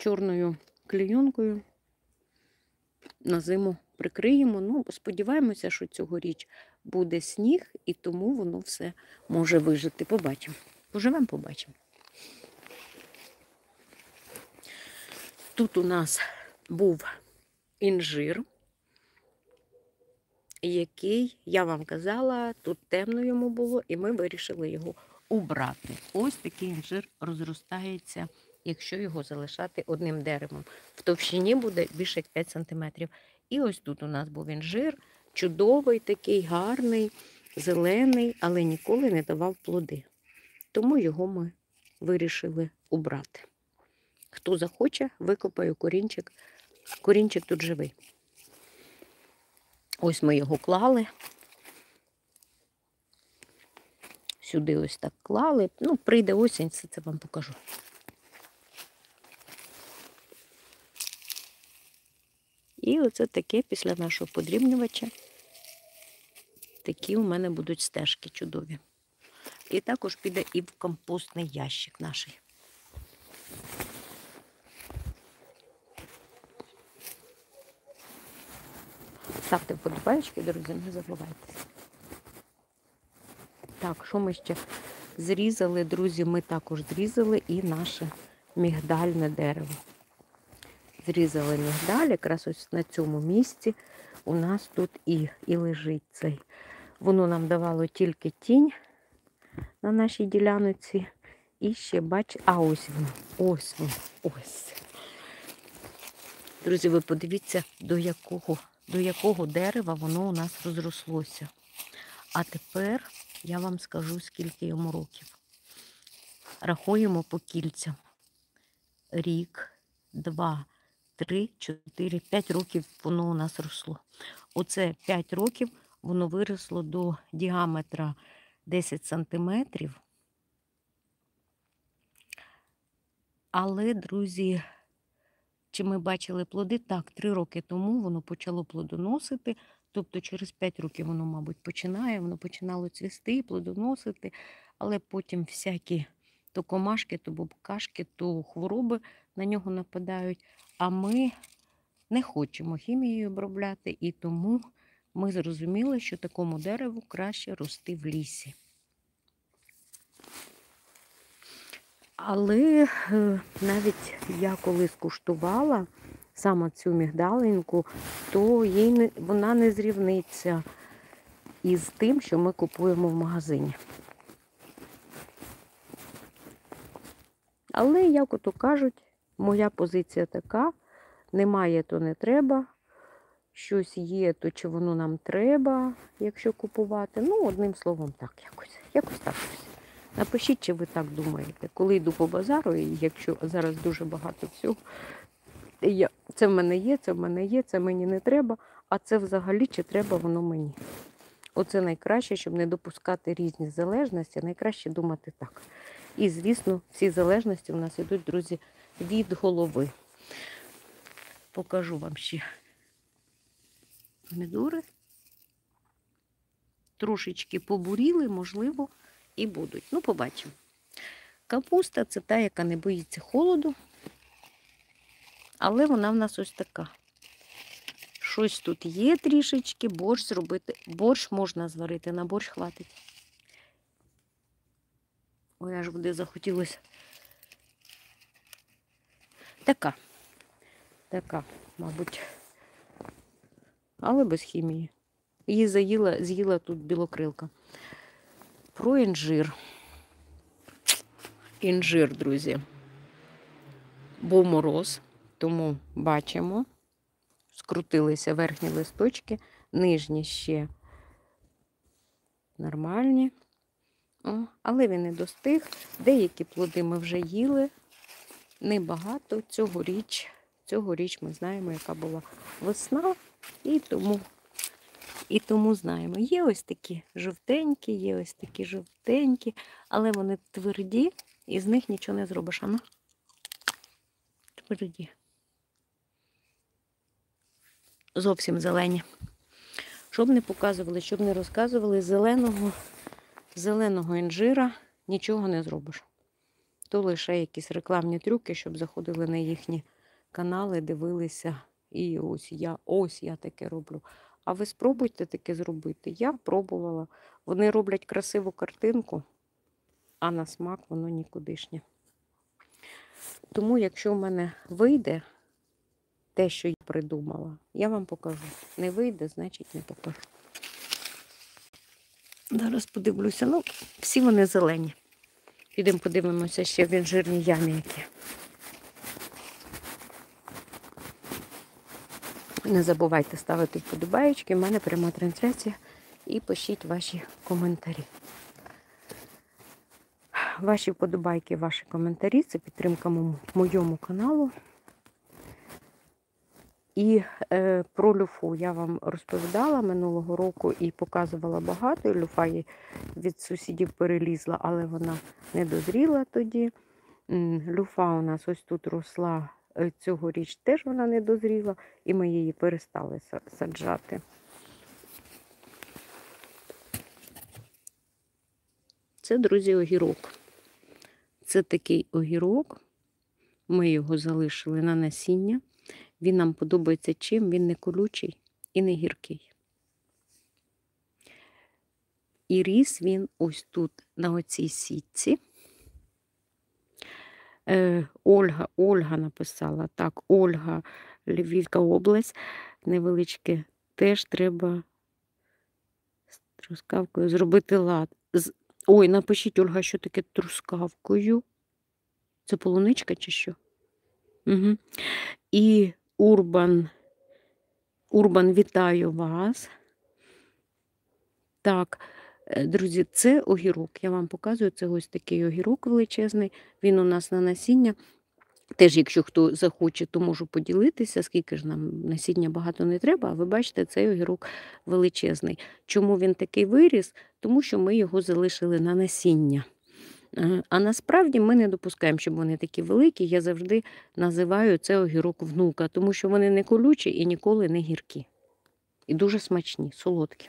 чорною клейонкою на зиму прикриємо. Ну, сподіваємося, що цьогоріч буде сніг, і тому воно все може вижити. Побачимо. Поживемо, побачимо. Тут у нас був інжир, який, я вам казала, тут темно йому було, і ми вирішили його убрати. Ось такий інжир розростається, якщо його залишати одним деревом. В товщині буде більше як 5 см. І ось тут у нас був інжир, чудовий такий, гарний, зелений, але ніколи не давав плоди. Тому його ми вирішили убрати. Хто захоче, викопаю корінчик. Корінчик тут живий. Ось ми його клали. Сюди ось так клали. Ну, прийде осінь, все це вам покажу. І оце таке після нашого подрібнювача. Такі у мене будуть стежки чудові. І також піде і в компостний ящик наш. Ставте вподобайки, друзі, не забувайте. Так, що ми ще зрізали, друзі, ми також зрізали і наше мігдальне дерево. Зрізали мігдаль, якраз ось на цьому місці у нас тут і лежить цей. Воно нам давало тільки тінь на нашій ділянці. І ще, бачите, а ось воно, ось воно, ось. Друзі, ви подивіться, до якого дерева воно у нас розрослося. А тепер я вам скажу, скільки йому років. Рахуємо по кільцям. Рік, 2, 3, 4, 5 років воно у нас росло. Оце 5 років воно виросло до діаметра 10 сантиметрів. Але, друзі, чи ми бачили плоди? Так, 3 роки тому воно почало плодоносити. Тобто через 5 років воно, мабуть, воно починало цвісти, плодоносити. Але потім всякі то комашки, то бобкашки, то хвороби на нього нападають. А ми не хочемо хімією обробляти, і тому ми зрозуміли, що такому дереву краще рости в лісі. Але навіть я коли скуштувала саме цю мігдалинку, то вона не зрівниться із тим, що ми купуємо в магазині. Але, як ото кажуть, моя позиція така: немає, то не треба, щось є, то чи воно нам треба, якщо купувати. Ну, одним словом, так якось так. Напишіть, чи ви так думаєте. Коли йду по базару, і якщо зараз дуже багато всього, це в мене є, це в мене є, це мені не треба, а це взагалі чи треба воно мені. Оце найкраще, щоб не допускати різні залежності, найкраще думати так. І, звісно, всі залежності у нас йдуть, друзі, від голови. Покажу вам ще помідори. Трошечки побуріли, можливо, і будуть. Ну, побачимо. Капуста – це та, яка не боїться холоду. Але вона в нас ось така. Щось тут є трішечки, борщ зробити. Борщ можна зварити, на борщ хватить. Ой, аж буде захотілося. Така, мабуть. Але без хімії. Її з'їла тут білокрилка. Про інжир. Інжир, друзі. Був мороз, тому бачимо, скрутилися верхні листочки, нижні ще нормальні. Але він не достиг. Деякі плоди ми вже їли, небагато. Цьогоріч ми знаємо, яка була весна, і тому знаємо. Є ось такі жовтенькі, але вони тверді, і з них нічого не зробиш. Тверді. Зовсім зелені. Щоб не показували, щоб не розказували, зеленого інжира нічого не зробиш. То лише якісь рекламні трюки, щоб заходили на їхні канали дивилися, і ось я таке роблю. А ви спробуйте таке зробити. Я пробувала. Вони роблять красиву картинку, а на смак воно нікудишнє. Тому, якщо в мене вийде те, що я придумала, я вам покажу. Не вийде, значить не покажу. Зараз подивлюся. Ну, всі вони зелені. Підемо подивимося ще в інжирній ямі які. Не забувайте ставити вподобаєчки. У мене пряма трансляція. І пишіть ваші коментарі. Ваші вподобайки, ваші коментарі – це підтримка моєму каналу. І про люфу я вам розповідала минулого року і показувала багато. І люфа від сусідів перелізла, але вона не дозріла тоді. Люфа у нас ось тут росла, цьогоріч теж вона не дозріла, і ми її перестали саджати. Це, друзі, огірок. Це такий огірок. Ми його залишили на насіння. Він нам подобається чим? Він не колючий і не гіркий. І ріс він ось тут, на оцій сітці. Ольга написала. Так, Ольга, Львівська область. Невеличке. Теж треба з трускавкою зробити лад. Ой, напишіть, Ольга, що таке трускавкою. Це полуничка чи що? Угу. І Урбан, вітаю вас. Так, друзі, це огірок. Я вам показую, це ось такий огірок величезний. Він у нас на насіння. Теж, якщо хто захоче, то можу поділитися, скільки ж нам насіння багато не треба, а ви бачите, цей огірок величезний. Чому він такий виріс? Тому що ми його залишили на насіння. А насправді ми не допускаємо, щоб вони такі великі. Я завжди називаю це огірок внука, тому що вони не колючі і ніколи не гіркі. І дуже смачні, солодкі.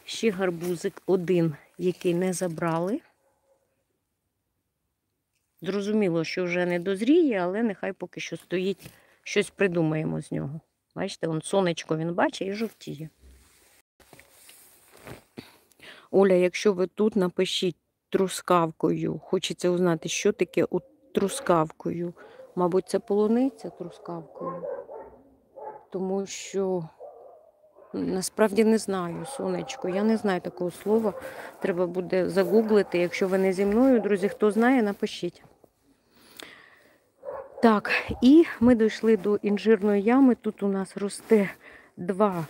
Ще гарбузик один, який не забрали. Зрозуміло, що вже не дозріє, але нехай поки що стоїть, щось придумаємо з нього. Бачите, вон сонечко він бачить і жовтіє. Оля, якщо ви тут, напишіть трускавкою. Хочеться узнати, що таке трускавкою. Мабуть, це полуниця трускавкою. Тому що насправді не знаю, сонечко. Я не знаю такого слова. Треба буде загуглити. Якщо ви не зі мною, друзі, хто знає, напишіть. Так, і ми дійшли до інжирної ями. Тут у нас росте два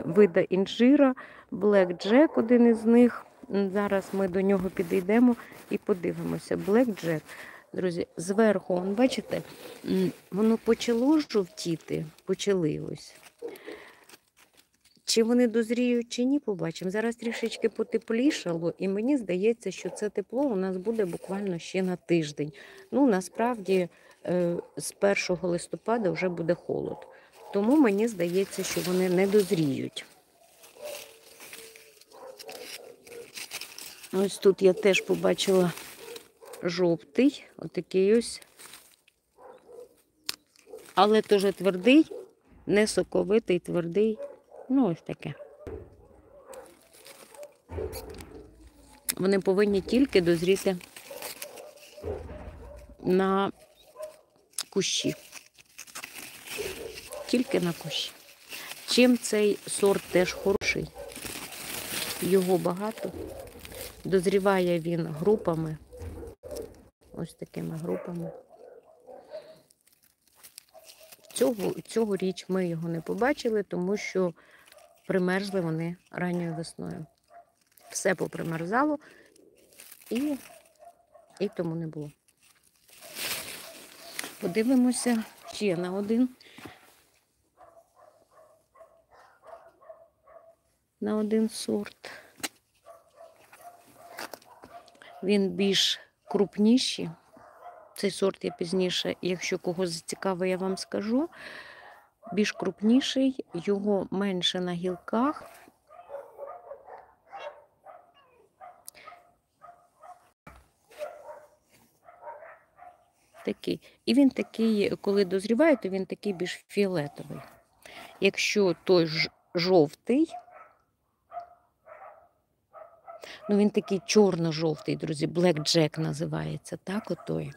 види інжира. Black Jack один із них. Зараз ми до нього підійдемо і подивимося. Black Jack, друзі, зверху, бачите, воно почало жовтіти, почали ось. Чи вони дозріють, чи ні, побачимо. Зараз трішечки потеплішало, і мені здається, що це тепло у нас буде буквально ще на тиждень. Ну, насправді, з 1 листопада вже буде холод. Тому мені здається, що вони не дозріють. Ось тут я теж побачила жовтий, отакий ось. Але теж твердий, не соковитий, твердий. Ну, ось таке. Вони повинні тільки дозріти на кущі. Тільки на кущі. Чим цей сорт теж хороший? Його багато. Дозріває він групами. Ось такими групами. Цьогоріч ми його не побачили, тому що примерзли вони ранньою весною. Все попримерзало і тому не було. Подивимося ще на один сорт. Він більш крупніший. Цей сорт я пізніше, якщо когось зацікавить, я вам скажу. Більш крупніший, його менше на гілках. такий. І він такий, коли дозріває, то він такий більш фіолетовий. Якщо той жовтий, ну він такий чорно-жовтий, друзі, Black Jack називається, так, отой.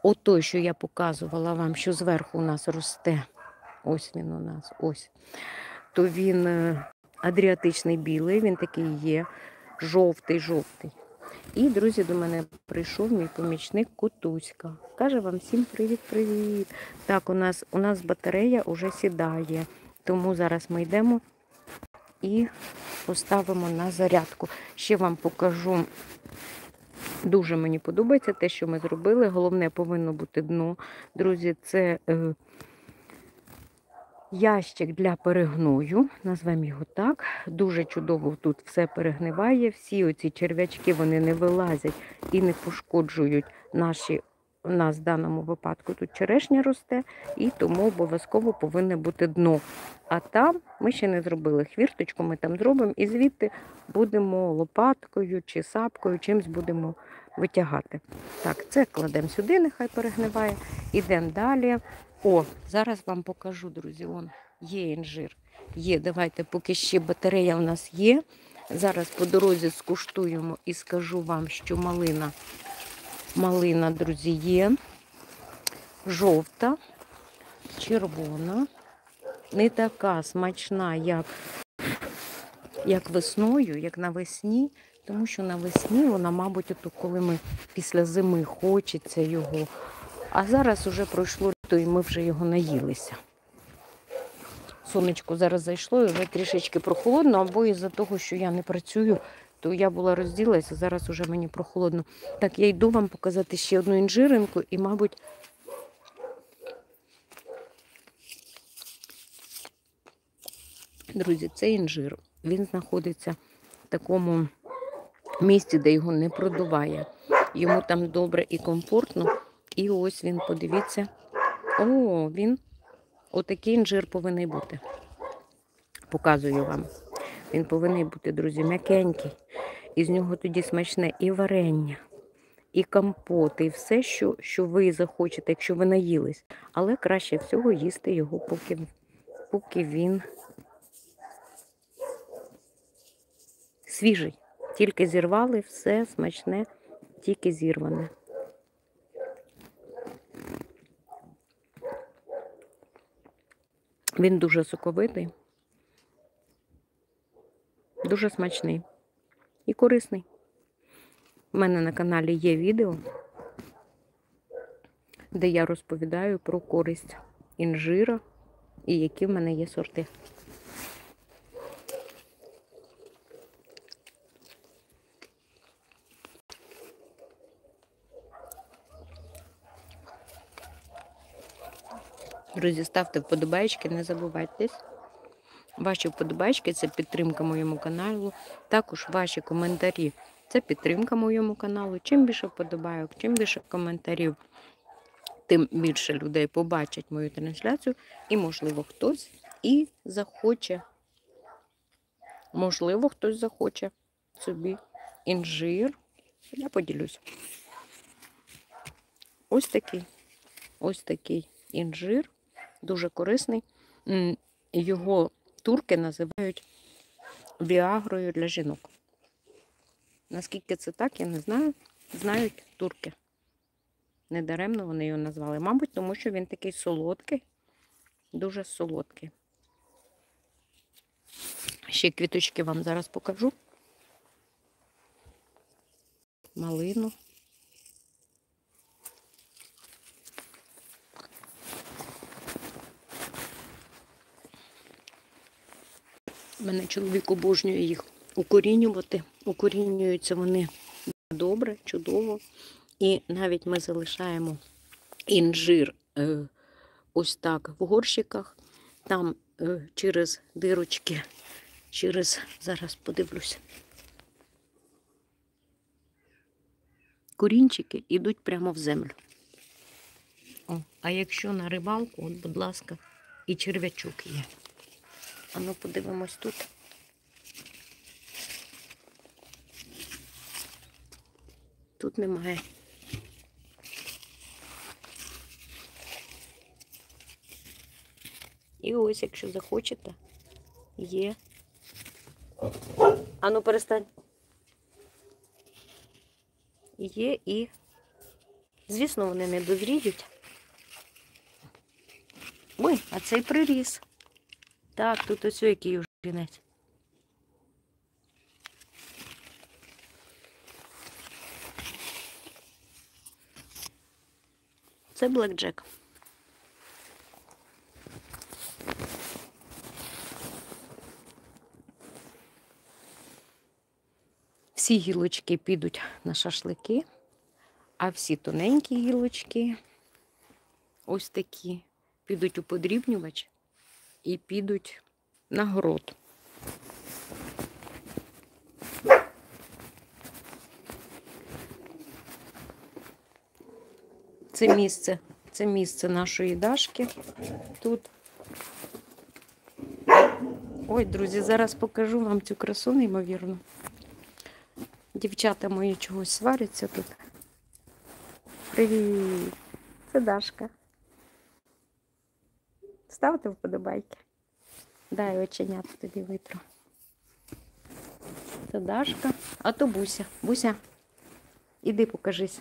Отой, що я показувала вам, що зверху у нас росте, ось він у нас, ось, то він адріатичний білий, він такий є, жовтий-жовтий. І, друзі, до мене прийшов мій помічник Котуська. Каже вам всім привіт-привіт. Так, у нас батарея вже сідає, тому зараз ми йдемо і поставимо на зарядку. Ще вам покажу, дуже мені подобається те, що ми зробили. Головне, повинно бути дно. Друзі, це ящик для перегною, назвемо його так. Дуже чудово тут все перегниває. Всі оці черв'ячки, вони не вилазять і не пошкоджують у нас в даному випадку тут черешня росте, і тому обов'язково повинне бути дно. А там ми ще не зробили хвірточку, ми там зробимо і звідти будемо лопаткою чи сапкою, чимось будемо витягати. Так, це кладемо сюди, нехай перегниває. Ідемо далі. О, зараз вам покажу, друзі, є інжир. Є, давайте, поки ще батарея у нас є. Зараз по дорозі скуштуємо і скажу вам, що малина, друзі, є. Жовта, червона, не така смачна, як весною, як навесні, тому що навесні вона, мабуть, коли ми після зими хочеться його. А зараз вже пройшло літо, і ми вже його наїлися. Сонечко зараз зайшло, і вже трішечки прохолодно, або із-за того, що я не працюю, то я була розділася, зараз вже мені прохолодно. Так, я йду вам показати ще одну інжиринку, і, мабуть, друзі, це інжир. Він знаходиться в такому місці, де його не продуває. Йому там добре і комфортно. І ось він, подивіться. Отакий інжир повинен бути. Показую вам. Він повинен бути, друзі, м'якенький. І з нього тоді смачне і варення, і компоти, і все, що ви захочете, якщо ви наїлись. Але краще всього їсти його, поки він свіжий. Тільки зірвали, все смачне, тільки зірване. Він дуже соковитий, дуже смачний і корисний. У мене на каналі є відео, де я розповідаю про користь інжира і які в мене є сорти. Друзі, ставте вподобайки, не забувайтесь. Ваші вподобайки – це підтримка моєму каналу. Також ваші коментарі – це підтримка моєму каналу. Чим більше вподобайок, чим більше коментарів, тим більше людей побачать мою трансляцію. І, можливо, хтось захоче. Можливо, хтось захоче собі інжир. Я поділюсь. Ось такий інжир. Дуже корисний. Його турки називають віагрою для жінок. Наскільки це так, я не знаю. Знають турки. Недаремно вони його назвали. Мабуть, тому що він такий солодкий. Дуже солодкий. Ще квіточки вам зараз покажу. Малину. Мене чоловік обожнює їх укорінювати. Укорінюються вони добре, чудово. І навіть ми залишаємо інжир ось так в горщиках. Там через дирочки, зараз подивлюся, корінчики йдуть прямо в землю. А якщо на рибалку, будь ласка, і черв'ячок є. А ну подивимось тут. Тут немає. І ось, якщо захочете, є. Ану, перестань. Є і, звісно, вони не дозріють. Ой, а цей приріс. Так, тут ось який уже кінець. Це блекджек. Всі гілочки підуть на шашлики, а всі тоненькі гілочки, ось такі, підуть у подрібнювач і підуть на город. Це місце нашої Дашки тут. Ой, друзі, зараз покажу вам цю красу неймовірну. Дівчата мої чогось сваряться тут. Привіт! Це Дашка. Ставте вподобайки. Дай оченята тобі витру. Це Дашка, а то Буся. Буся, іди покажись.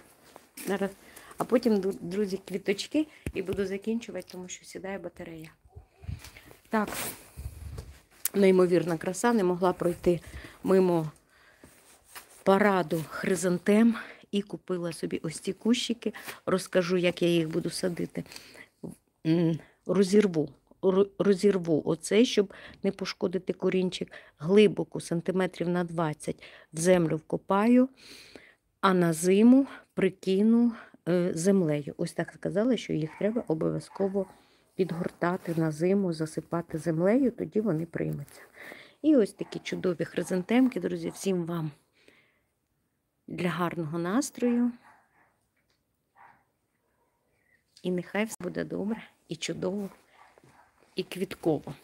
Зараз. А потім, друзі, квіточки і буду закінчувати, тому що сідає батарея. Так, неймовірна краса, не могла пройти мимо параду хризантем і купила собі ось ці кущики. Розкажу, як я їх буду садити. Розірву оцей, щоб не пошкодити корінчик. Глибоко, сантиметрів на 20, в землю вкопаю, а на зиму прикину землею. Ось так сказали, що їх треба обов'язково підгортати на зиму, засипати землею, тоді вони приймуться. І ось такі чудові хризантемки, друзі, всім вам для гарного настрою. І нехай все буде добре, і чудово, і квітково.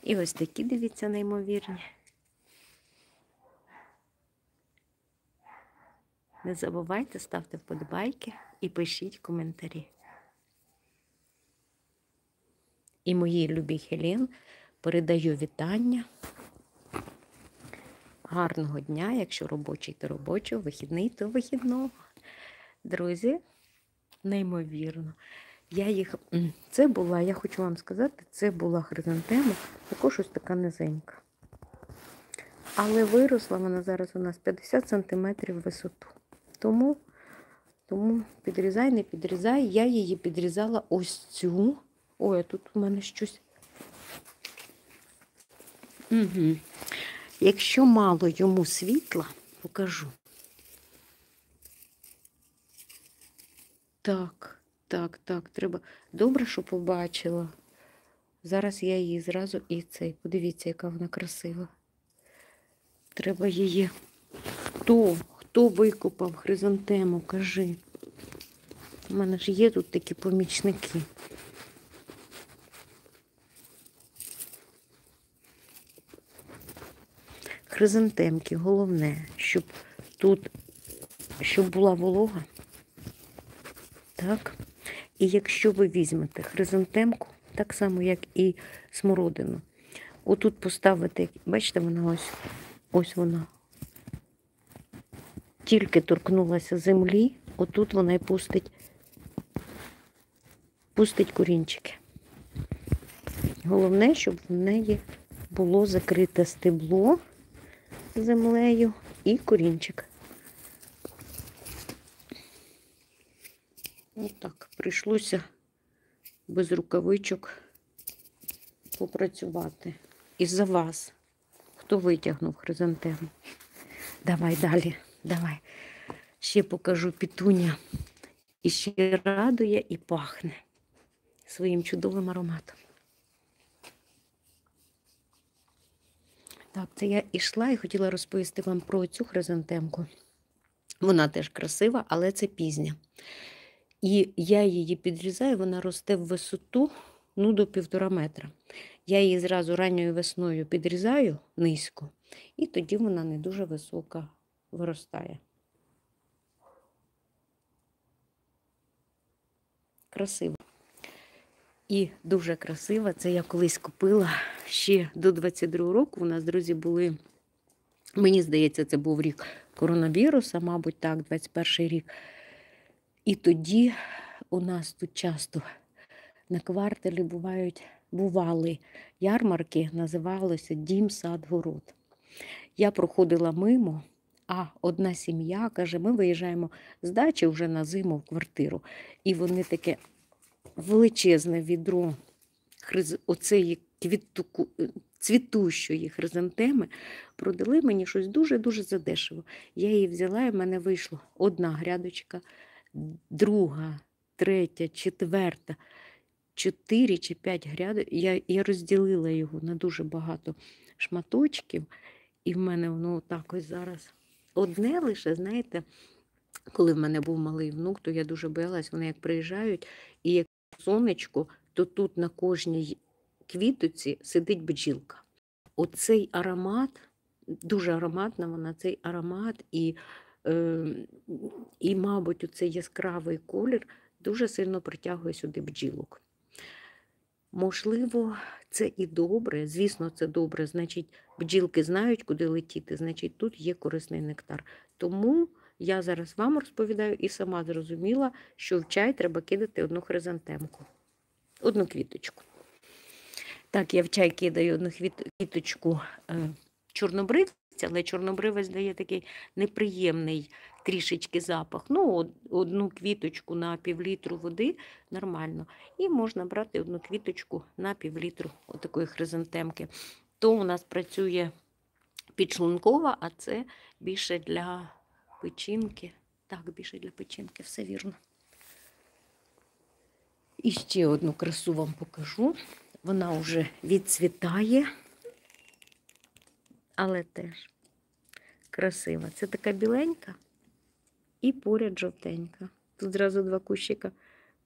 І ось такі, дивіться, неймовірні. Не забувайте, ставте вподобайки і пишіть коментарі. І моїй любій Хелен передаю вітання. Гарного дня, якщо робочий, то робочого, вихідний, то вихідного. Друзі, неймовірно. Я хочу вам сказати, це була хризантема, також ось така низенька. Але виросла вона зараз у нас 50 см висоту. Тому підрізай, не підрізай. Я її підрізала ось цю. Ой, а тут у мене щось. Угу. Якщо мало йому світла, покажу. Так, треба. Добре, що побачила. Зараз я її зразу і цей. Подивіться, яка вона красива. Треба її. Хто викопав хризантему, кажи. У мене ж є тут такі помічники. Хризантемки, головне, щоб була волога. Так. І якщо ви візьмете хризантемку, так само, як і смородину, отут поставите, бачите, вона ось вона. Тільки торкнулася землі, отут вона і пустить корінчики. Головне, щоб в неї було закрите стебло землею і корінчик. Отак, прийшлося без рукавичок попрацювати. Із-за вас, хто витягнув хризантему. Давай далі, давай. Ще покажу, пітуня. І ще радує і пахне своїм чудовим ароматом. Так, це я йшла і хотіла розповісти вам про цю хризантемку. Вона теж красива, але це пізня. І я її підрізаю, вона росте в висоту, до 1,5 метра. Я її зразу ранньою весною підрізаю низько, і тоді вона не дуже висока виростає. Красиво. І дуже красива. Це я колись купила ще до 22-го року. У нас, друзі, були, мені здається, це був рік коронавіруса, мабуть, так, 21-й рік. І тоді у нас тут часто на кварталі бували ярмарки, називалося Дім, сад, город. Я проходила мимо, а одна сім'я каже, ми виїжджаємо з дачі вже на зиму в квартиру. І вони таке величезне відро оцеї цвітущої хризантеми продали мені щось дуже-дуже задешево. Я її взяла, і в мене вийшло одна грядочка, друга, третя, четверта, 4 чи 5 грядок. Я розділила його на дуже багато шматочків, і в мене воно отак ось зараз одне лише, знаєте, коли в мене був малий внук, то я дуже боялась, вони як приїжджають, і як сонечко, то тут на кожній квітоці сидить бджілка. Оцей аромат, дуже ароматна вона, цей аромат і, мабуть, оцей яскравий колір дуже сильно притягує сюди бджілок. Можливо, це і добре, звісно, це добре, значить, бджілки знають, куди летіти, значить, тут є корисний нектар. Тому я зараз вам розповідаю і сама зрозуміла, що в чай треба кидати одну хризантемку, одну квіточку. Так, я в чай кидаю одну квіточку чорнобривця, але чорнобривець дає такий неприємний трішечки запах. Ну, одну квіточку на пів-літру води нормально. І можна брати одну квіточку на пів-літру отакої хризантемки. То у нас працює підшлункова, а це більше для печінки. Так, більше для печінки, все вірно. І ще одну красу вам покажу. Вона вже відцвітає, але теж красива. Це така біленька і поряд жовтенька. Тут зразу 2 кущика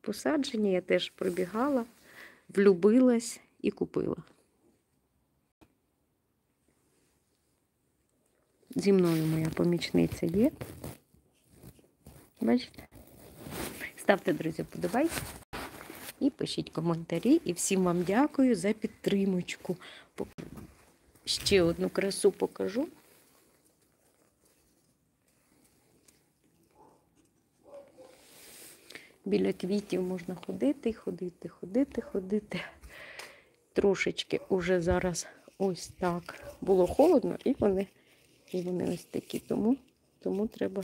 посаджені, я теж пробігала, влюбилась і купила. Зі мною моя помічниця є. Бачите? Ставте, друзі, вподобайки. І пишіть коментарі. І всім вам дякую за підтримочку. Ще одну красу покажу. Біля квітів можна ходити, ходити, ходити, ходити. Трошечки уже зараз ось так було холодно, і вони ось такі. Тому треба...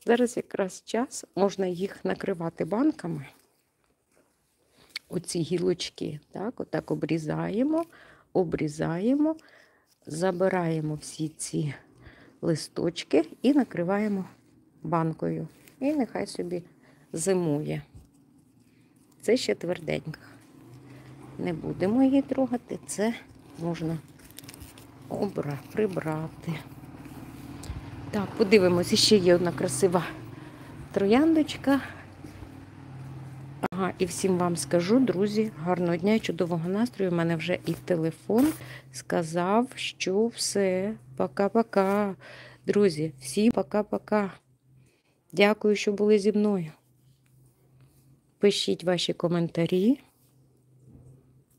Зараз якраз час, можна їх накривати банками. Оці гілочки, так, отак обрізаємо, забираємо всі ці листочки і накриваємо банкою. І нехай собі зимує. Це ще тверденька. Не будемо її трогати, це можна прибрати. Так, подивимося, ще є одна красива трояндочка. Ага, і всім вам скажу, друзі, гарного дня, чудового настрою. У мене вже і телефон сказав, що все, пока-пока. Друзі, всім пока-пока. Дякую, що були зі мною. Пишіть ваші коментарі.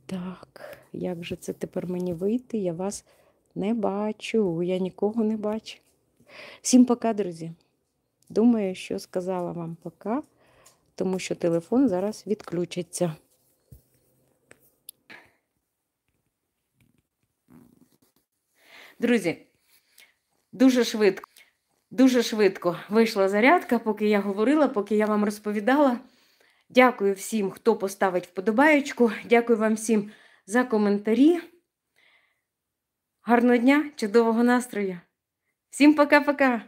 Так, як же це тепер мені вийти? Я вас не бачу, я нікого не бачу. Всім пока, друзі. Думаю, що сказала вам пока, тому що телефон зараз відключиться. Друзі, дуже швидко вийшла зарядка, поки я говорила, поки я вам розповідала. Дякую всім, хто поставить вподобаєчку. Дякую вам всім за коментарі. Гарного дня, чудового настрою. Всім пока-пока!